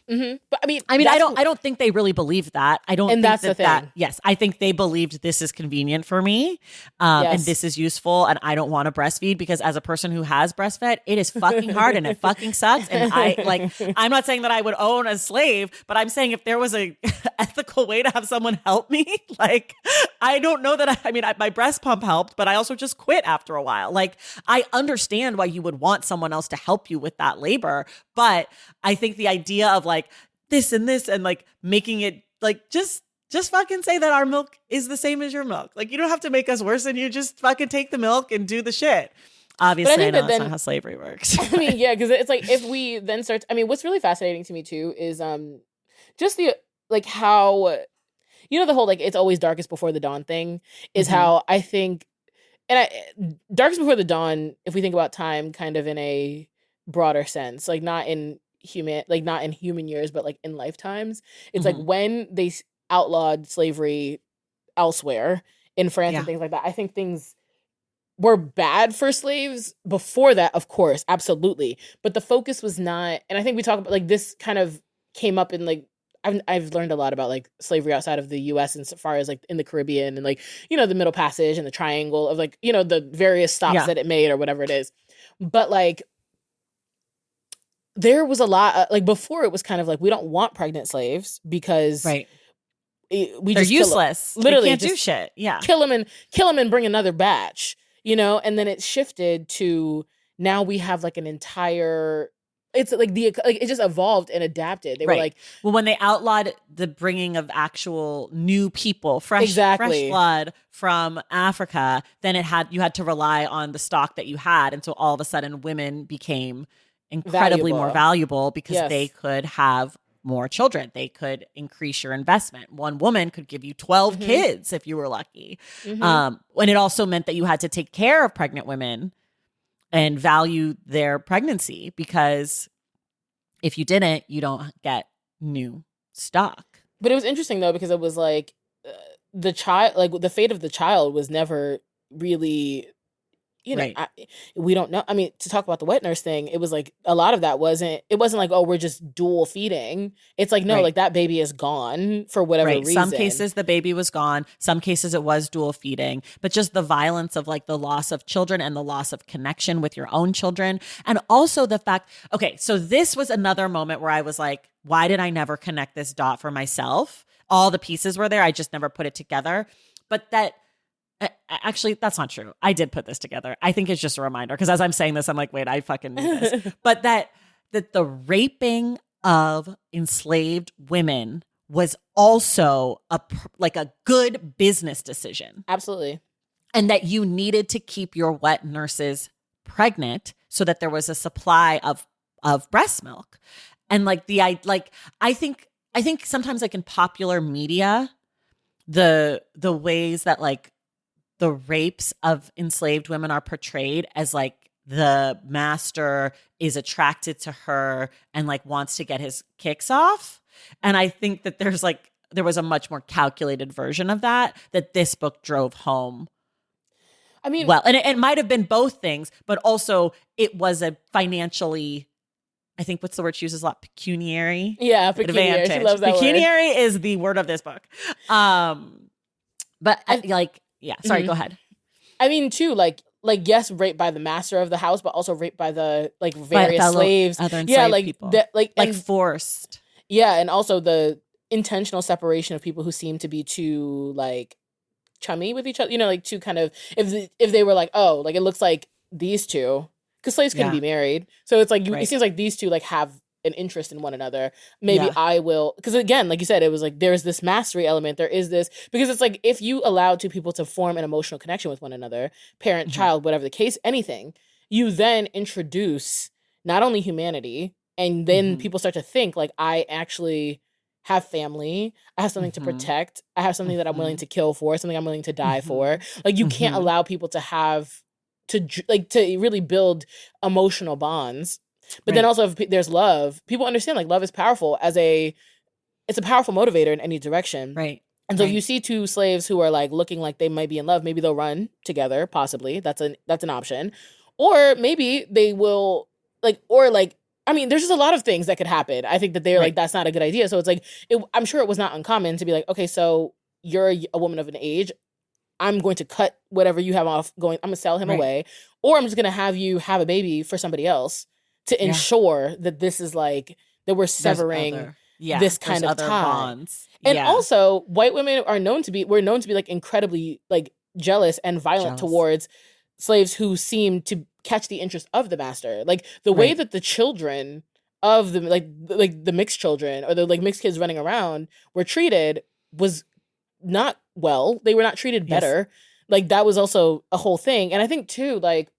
But I mean, I don't think they really believed that. I don't and think that's the thing. yes, I think they believed this is convenient for me, and Yes. this is useful, and I don't want to breastfeed because as a person who has breastfed, it is fucking hard and it fucking sucks. And I'm not saying that I would own a slave, but I'm saying if there was a ethical way to have someone help me, like, I don't know that my breast pump helped, but I also just quit after a while. Like, I understand why you would want someone else to help you with that labor, but I think the idea of like this and like making it like just fucking say that our milk is the same as your milk. Like, you don't have to make us worse than you. Just fucking take the milk and do the shit. Obviously, I know that's not how slavery works. I mean, yeah, because it's like if we then start. I mean, what's really fascinating to me too is just the like how the whole like it's always darkest before the dawn thing is how I think, darkest before the dawn. If we think about time, kind of in a broader sense, like not in human years, but like in lifetimes, it's like when they outlawed slavery elsewhere in France and things like that. I think things were bad for slaves before that, of course, absolutely. But the focus was not, and I think we talk about like this kind of came up in like I've learned a lot about like slavery outside of the U.S. and so far as like in the Caribbean and like the Middle Passage and the Triangle of like the various stops that it made or whatever it is. But like there was a lot like before it was kind of like we don't want pregnant slaves because they're just useless. Literally, they can't do shit. Yeah, kill them and bring another batch. And then it shifted to now we have like an entire. It's like it just evolved and adapted. They were like, well, when they outlawed the bringing of actual new people, fresh blood from Africa, then you had to rely on the stock that you had, and so all of a sudden women became incredibly more valuable because they could have more children. They could increase your investment. One woman could give you 12 kids if you were lucky. And it also meant that you had to take care of pregnant women and value their pregnancy, because if you didn't, you don't get new stock. But it was interesting though, because it was like the child, like the fate of the child was never really, we don't know. I mean, to talk about the wet nurse thing, it was like a lot of that wasn't like, oh, we're just dual feeding. It's like, no, like that baby is gone for whatever reason. Some cases the baby was gone. Some cases it was dual feeding, but just the violence of like the loss of children and the loss of connection with your own children. And also the fact, okay, so this was another moment where I was like, why did I never connect this dot for myself? All the pieces were there. I just never put it together. But actually, that's not true. I did put this together. I think it's just a reminder, because as I'm saying this, I'm like, wait, I fucking knew this. But that the raping of enslaved women was also a good business decision. Absolutely. And that you needed to keep your wet nurses pregnant so that there was a supply of breast milk. And I think sometimes like in popular media, the ways that like the rapes of enslaved women are portrayed as like the master is attracted to her and like wants to get his kicks off. And I think that there was a much more calculated version of that this book drove home. I mean, well, and it might have been both things, but also it was a financially, I think what's the word she uses a lot? Pecuniary. Yeah, pecuniary. Advantage. She loves that pecuniary word. is the word of this book. But sorry, go ahead. I mean, too, like yes, raped by the master of the house, but also raped by the like various slaves. Other enslaved people. Forced. Yeah, and also the intentional separation of people who seem to be too like chummy with each other. Like too kind of if they were like, oh, like it looks like these two, because slaves couldn't be married, so it's like it seems like these two like have an interest in one another. Maybe I will, because again, like you said, it was like there's this mastery element. There is this, because it's like if you allow two people to form an emotional connection with one another, parent, child, whatever the case, anything, you then introduce not only humanity, and then people start to think like, I actually have family, I have something to protect, I have something that I'm willing to kill for, something I'm willing to die for. Like you can't allow people to have to really build emotional bonds. But then also if there's love, people understand like love is powerful it's a powerful motivator in any direction. Right. And so if you see two slaves who are like looking like they might be in love, maybe they'll run together, possibly. That's an option. Or maybe they will I mean, there's just a lot of things that could happen. I think that they're like, that's not a good idea. So it's like, I'm sure it was not uncommon to be like, okay, so you're a woman of an age. I'm going to cut whatever you have off going. I'm going to sell him away. Or I'm just going to have you have a baby for somebody else to ensure that this is like, that we're severing this kind of tie. Bonds. And also, white women we're known to be like incredibly like jealous and violent towards slaves who seem to catch the interest of the master. Like the way that the children of the like the mixed children or the like mixed kids running around were treated was not well. They were not treated better. Like that was also a whole thing. And I think too, like,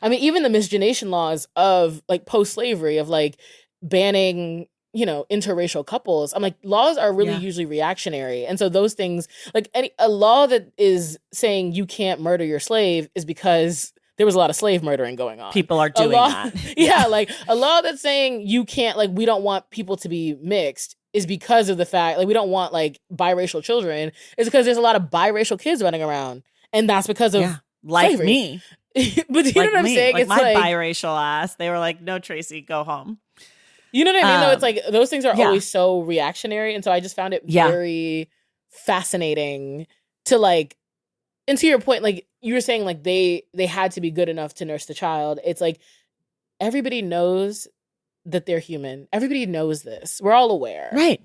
I mean, even the miscegenation laws of like post-slavery of like banning, you know, interracial couples. I'm like, laws are really usually reactionary. And so those things, like a law that is saying you can't murder your slave is because there was a lot of slave murdering going on. People are doing that. Like a law that's saying you can't, like, we don't want people to be mixed is because of the fact, like, we don't want like biracial children is because there's a lot of biracial kids running around. And that's because of like slavery. Me. But you know what I'm saying? Like it's my biracial ass. They were like, no, Tracy, go home. You know what I mean? Though it's like those things are always so reactionary. And so I just found it very fascinating to like, and to your point, like you were saying, like they had to be good enough to nurse the child. It's like everybody knows that they're human. Everybody knows this. We're all aware. Right.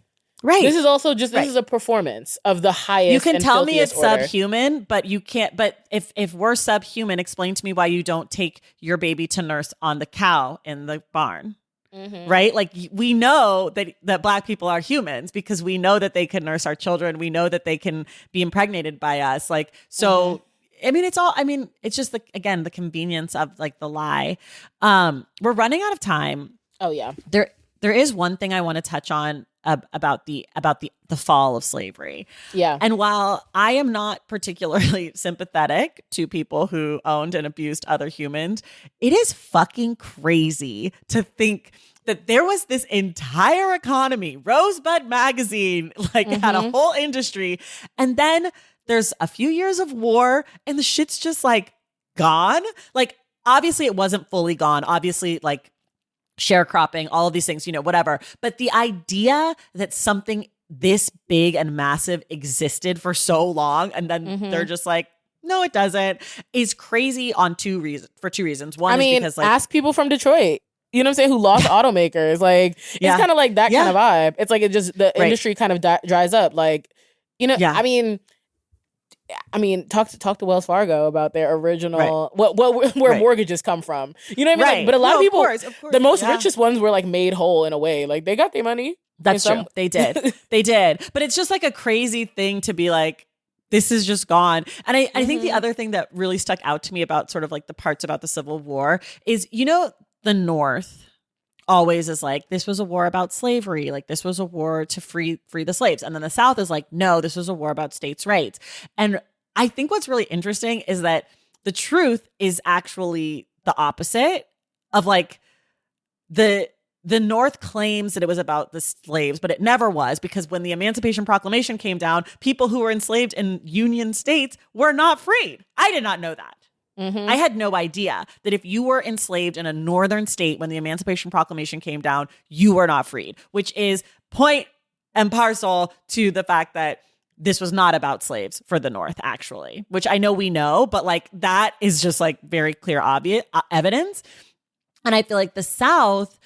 This is also just, this is a performance of the highest. You can and tell me it's order. subhuman, but you can't, but if we're subhuman, explain to me why you don't take your baby to nurse on the cow in the barn. Mm-hmm. Right? Like we know that Black people are humans because we know that they can nurse our children. We know that they can be impregnated by us. Like, so, I mean, it's just again, the convenience of like the lie. We're running out of time. Oh yeah. There is one thing I want to touch on about the fall of slavery. Yeah. And while I am not particularly sympathetic to people who owned and abused other humans, it is fucking crazy to think that there was this entire economy, Rosebud magazine, like had a whole industry. And then there's a few years of war and the shit's just like gone. Like, obviously it wasn't fully gone. Obviously, like, sharecropping, all of these things, you know, whatever. But the idea that something this big and massive existed for so long and then they're just like, no, it doesn't, is crazy for two reasons. One is because like, ask people from Detroit, you know what I'm saying, who lost automakers. Like, it's kind of like that kind of vibe. It's like, it just, the industry kind of dries up. Like, you know, I mean, talk to Wells Fargo about their original where mortgages come from. You know what I mean? Like, but a lot of people, of course, the most richest ones were like made whole in a way. Like they got their money. That's true. They did. They did. But it's just like a crazy thing to be like, this is just gone. And I think the other thing that really stuck out to me about sort of like the parts about the Civil War is, you know, the North always is like, this was a war about slavery. Like this was a war to free the slaves. And then the South is like, no, this was a war about states' rights. And I think what's really interesting is that the truth is actually the opposite of like the North claims that it was about the slaves, but it never was, because when the Emancipation Proclamation came down, people who were enslaved in Union states were not freed. I did not know that. I had no idea that if you were enslaved in a northern state when the Emancipation Proclamation came down, you were not freed, which is point and parcel to the fact that this was not about slaves for the North, actually, which I know we know, but like that is just like very clear, obvious evidence. And I feel like the South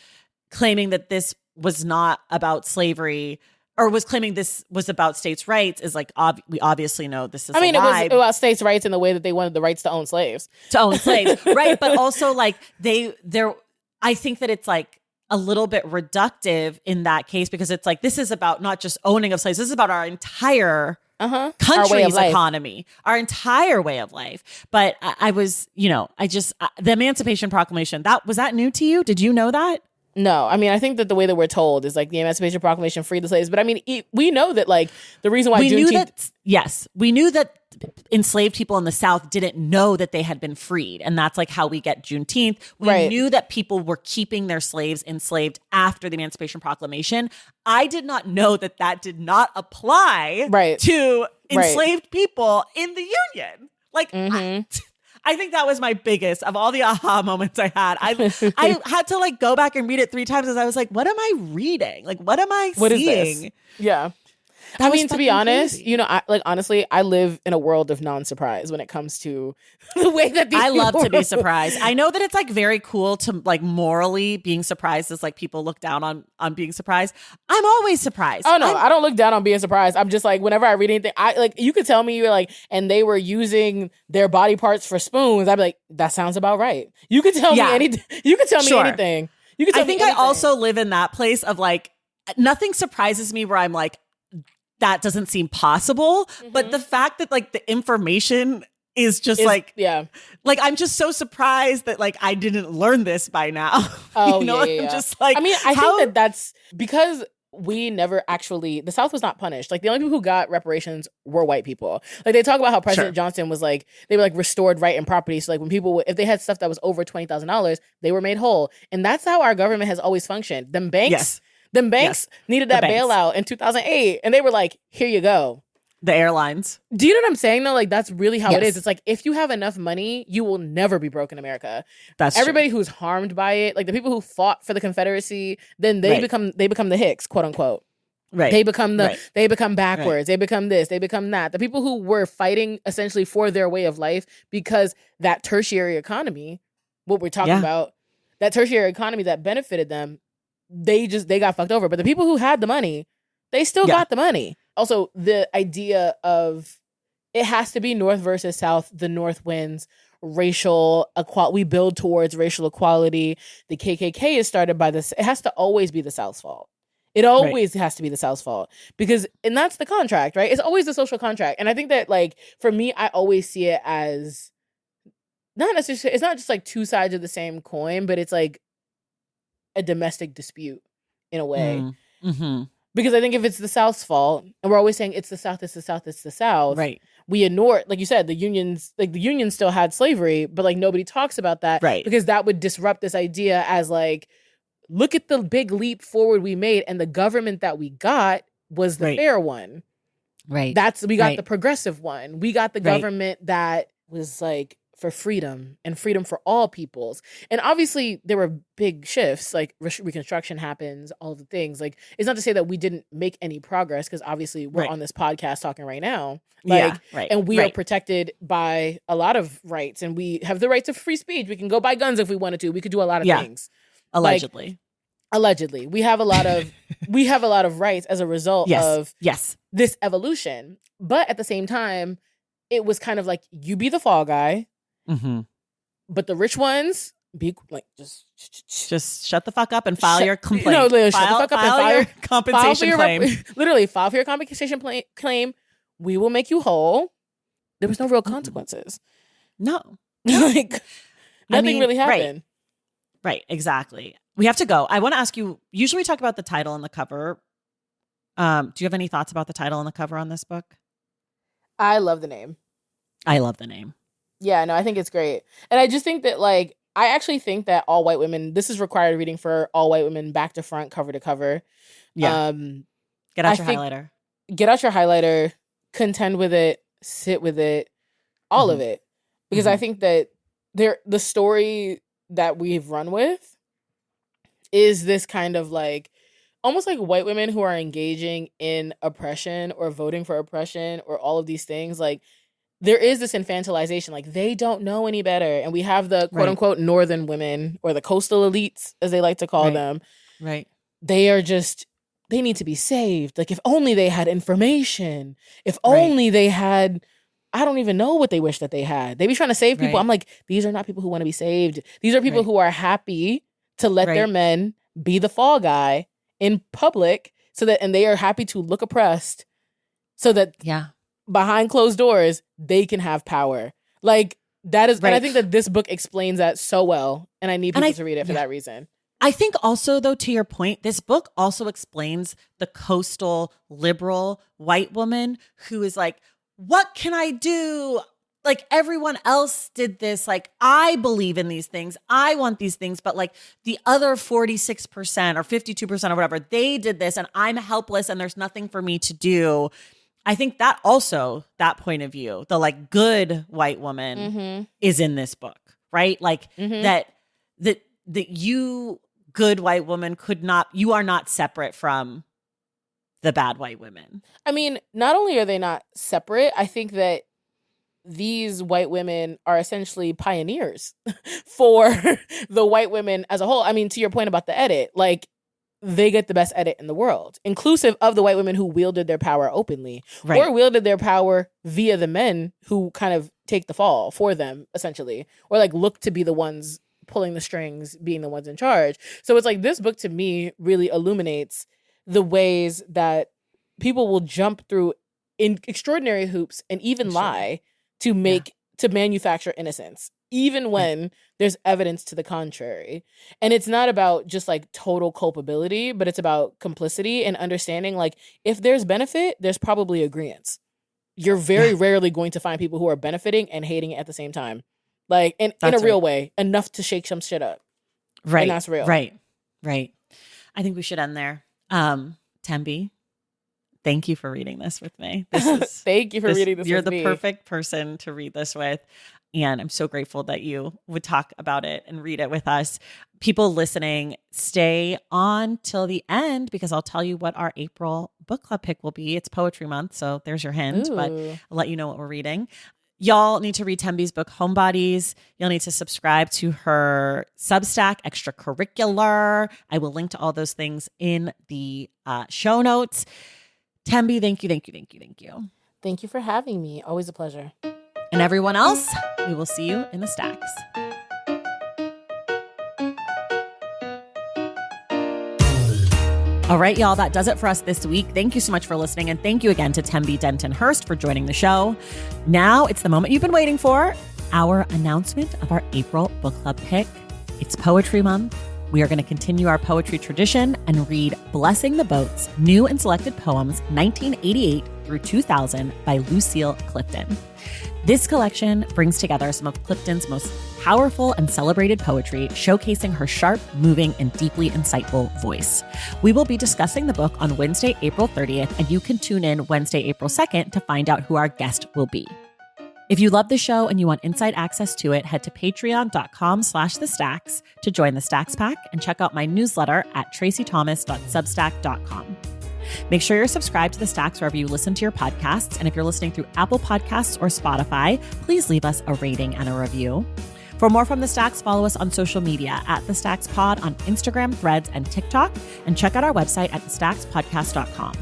claiming that this was not about slavery or was claiming this was about states' rights is like, we obviously know this is a lie. It was about states' rights in the way that they wanted the rights to own slaves. Right. But also like I think that it's like a little bit reductive in that case, because it's like, this is about not just owning of slaves. This is about our entire country's economy, our entire way of life. But I was, you know, the Emancipation Proclamation, was that new to you? Did you know that? No, I mean, I think that the way that we're told is like the Emancipation Proclamation freed the slaves. But I mean, we know that like the reason why we knew that enslaved people in the South didn't know that they had been freed. And that's like how we get Juneteenth. We knew that people were keeping their slaves enslaved after the Emancipation Proclamation. I did not know that did not apply to enslaved people in the Union. Like, I think that was my biggest of all the aha moments I had. I had to like go back and read it 3 times as I was like, what am I reading? Like, what am I What is seeing? this? Yeah. That I was mean, to be fucking honest, crazy. honestly, I live in a world of non-surprise when it comes to the way that these I love people to be surprised. I know that it's like very cool to like morally being surprised as like people look down on being surprised. I'm always surprised. Oh no, I don't look down on being surprised. I'm just like, whenever I read anything, I like, you could tell me you're like, and they were using their body parts for spoons. I'd be like, that sounds about right. You could tell me anything. You could tell me anything. You could tell I think me anything. I also live in that place of like, nothing surprises me where I'm like, that doesn't seem possible. But the fact that like the information is just like I'm just so surprised that like I didn't learn this by now. Oh, I'm just like, I mean, I think that that's because we never actually, the South was not punished. Like the only people who got reparations were white people. Like they talk about how President Johnson was like, they were like restored right and property. So like when people, if they had stuff that was over $20,000, they were made whole. And that's how our government has always functioned. Them banks needed that bailout in 2008. And they were like, here you go. The airlines. Do you know what I'm saying though? Like that's really how it is. It's like if you have enough money, you will never be broke in America. That's everybody true. who's harmed by it, like the people who fought for the Confederacy, then they become the Hicks, quote unquote. Right. They become they become backwards. They become this, they become that. The people who were fighting essentially for their way of life because that tertiary economy, what we're talking about, that tertiary economy that benefited them, they got fucked over. But the people who had the money, they still got the money. Also, the idea of it has to be North versus South. The North wins. Racial equality. We build towards racial equality. The KKK is started by this. It has to always be the South's fault. It always has to be the South's fault because, and that's the contract, right? It's always the social contract. And I think that, like, for me, I always see it as not necessarily. It's not just like two sides of the same coin, but it's like a domestic dispute in a way. Mm-hmm. Because I think if it's the South's fault, and we're always saying it's the South, it's the South, it's the South, right? We ignore, like you said, the unions still had slavery, but like nobody talks about that, right? Because that would disrupt this idea as like, look at the big leap forward we made, and the government that we got was the fair one, right? We got the progressive one. We got the government that was like for freedom and freedom for all peoples. And obviously there were big shifts, like Reconstruction happens, all the things. Like, it's not to say that we didn't make any progress, because obviously we're on this podcast talking right now. Like, and we are protected by a lot of rights, and we have the right to free speech. We can go buy guns if we wanted to. We could do a lot of things. Allegedly. Allegedly. We have a lot of rights as a result of this evolution. But at the same time, it was kind of like, you be the fall guy. Mm-hmm. But the rich ones, be like, just shut the fuck up and file your complaint. No, literally, shut the fuck up and file your compensation claim. Literally, file for your compensation claim. We will make you whole. There was no real consequences. No, like nothing really happened. Right, exactly. We have to go. I want to ask you. Usually, we talk about the title and the cover. Do you have any thoughts about the title and the cover on this book? I love the name. I love the name. Yeah, no, I think it's great. And I just think that, like, I actually think that all white women, this is required reading for all white women, back to front, cover to cover. Yeah. Get out your highlighter. Get out your highlighter, contend with it, sit with it, all of it. Because I think that the story that we've run with is this kind of like, almost like white women who are engaging in oppression or voting for oppression or all of these things. Like, there is this infantilization, like they don't know any better. And we have the quote unquote northern women, or the coastal elites, as they like to call them. Right. They are just, they need to be saved. Like, if only they had information, if only they had, I don't even know what they wish that they had. They be trying to save people. I'm like, these are not people who want to be saved. These are people who are happy to let their men be the fall guy in public, so that, and they are happy to look oppressed so that behind closed doors, they can have power. Like, that is, and I think that this book explains that so well, and I need people to read it for that reason. I think also, though, to your point, this book also explains the coastal liberal white woman who is like, what can I do? Like, everyone else did this. Like, I believe in these things. I want these things. But like the other 46% or 52% or whatever, they did this and I'm helpless and there's nothing for me to do. I think that also, that point of view, the like good white woman is in this book, right? Like that you good white woman you are not separate from the bad white women. I mean, not only are they not separate, I think that these white women are essentially pioneers for the white women as a whole. I mean, to your point about the edit, like they get the best edit in the world, inclusive of the white women who wielded their power openly or wielded their power via the men who kind of take the fall for them, essentially, or like look to be the ones pulling the strings, being the ones in charge. So it's like this book to me really illuminates the ways that people will jump through in extraordinary hoops and even lie to manufacture innocence, even when there's evidence to the contrary. And it's not about just like total culpability, but it's about complicity and understanding like if there's benefit, there's probably agreement. You're very rarely going to find people who are benefiting and hating it at the same time. Like in a real way, enough to shake some shit up. Right. And that's real. Right. I think we should end there. Tembe, thank you for reading this with me. Thank you for reading this with me. You're the perfect person to read this with. And I'm so grateful that you would talk about it and read it with us. People listening, stay on till the end because I'll tell you what our April book club pick will be. It's Poetry Month, so there's your hint, but I'll let you know what we're reading. Y'all need to read Tembe's book, Homebodies. You'll need to subscribe to her Substack, Extracurricular. I will link to all those things in the show notes. Tembe, thank you. Thank you for having me. Always a pleasure. And everyone else, we will see you in the stacks. All right, y'all, that does it for us this week. Thank you so much for listening. And thank you again to Tembe Denton Hurst for joining the show. Now it's the moment you've been waiting for, our announcement of our April book club pick. It's Poetry Month. We are going to continue our poetry tradition and read Blessing the Boats, New and Selected Poems, 1988 through 2000 by Lucille Clifton. This collection brings together some of Clifton's most powerful and celebrated poetry, showcasing her sharp, moving, and deeply insightful voice. We will be discussing the book on Wednesday, April 30th, and you can tune in Wednesday, April 2nd to find out who our guest will be. If you love the show and you want inside access to it, head to patreon.com/thestacks to join the Stacks Pack and check out my newsletter at tracythomas.substack.com. Make sure you're subscribed to The Stacks wherever you listen to your podcasts. And if you're listening through Apple Podcasts or Spotify, please leave us a rating and a review. For more from The Stacks, follow us on social media at The Stacks Pod on Instagram, Threads, and TikTok. And check out our website at thestackspodcast.com.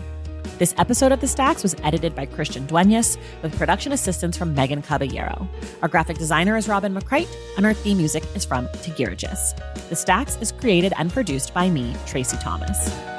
This episode of The Stacks was edited by Christian Duenas with production assistance from Megan Caballero. Our graphic designer is Robin McCrite, and our theme music is from Tigirigis. The Stacks is created and produced by me, Tracy Thomas.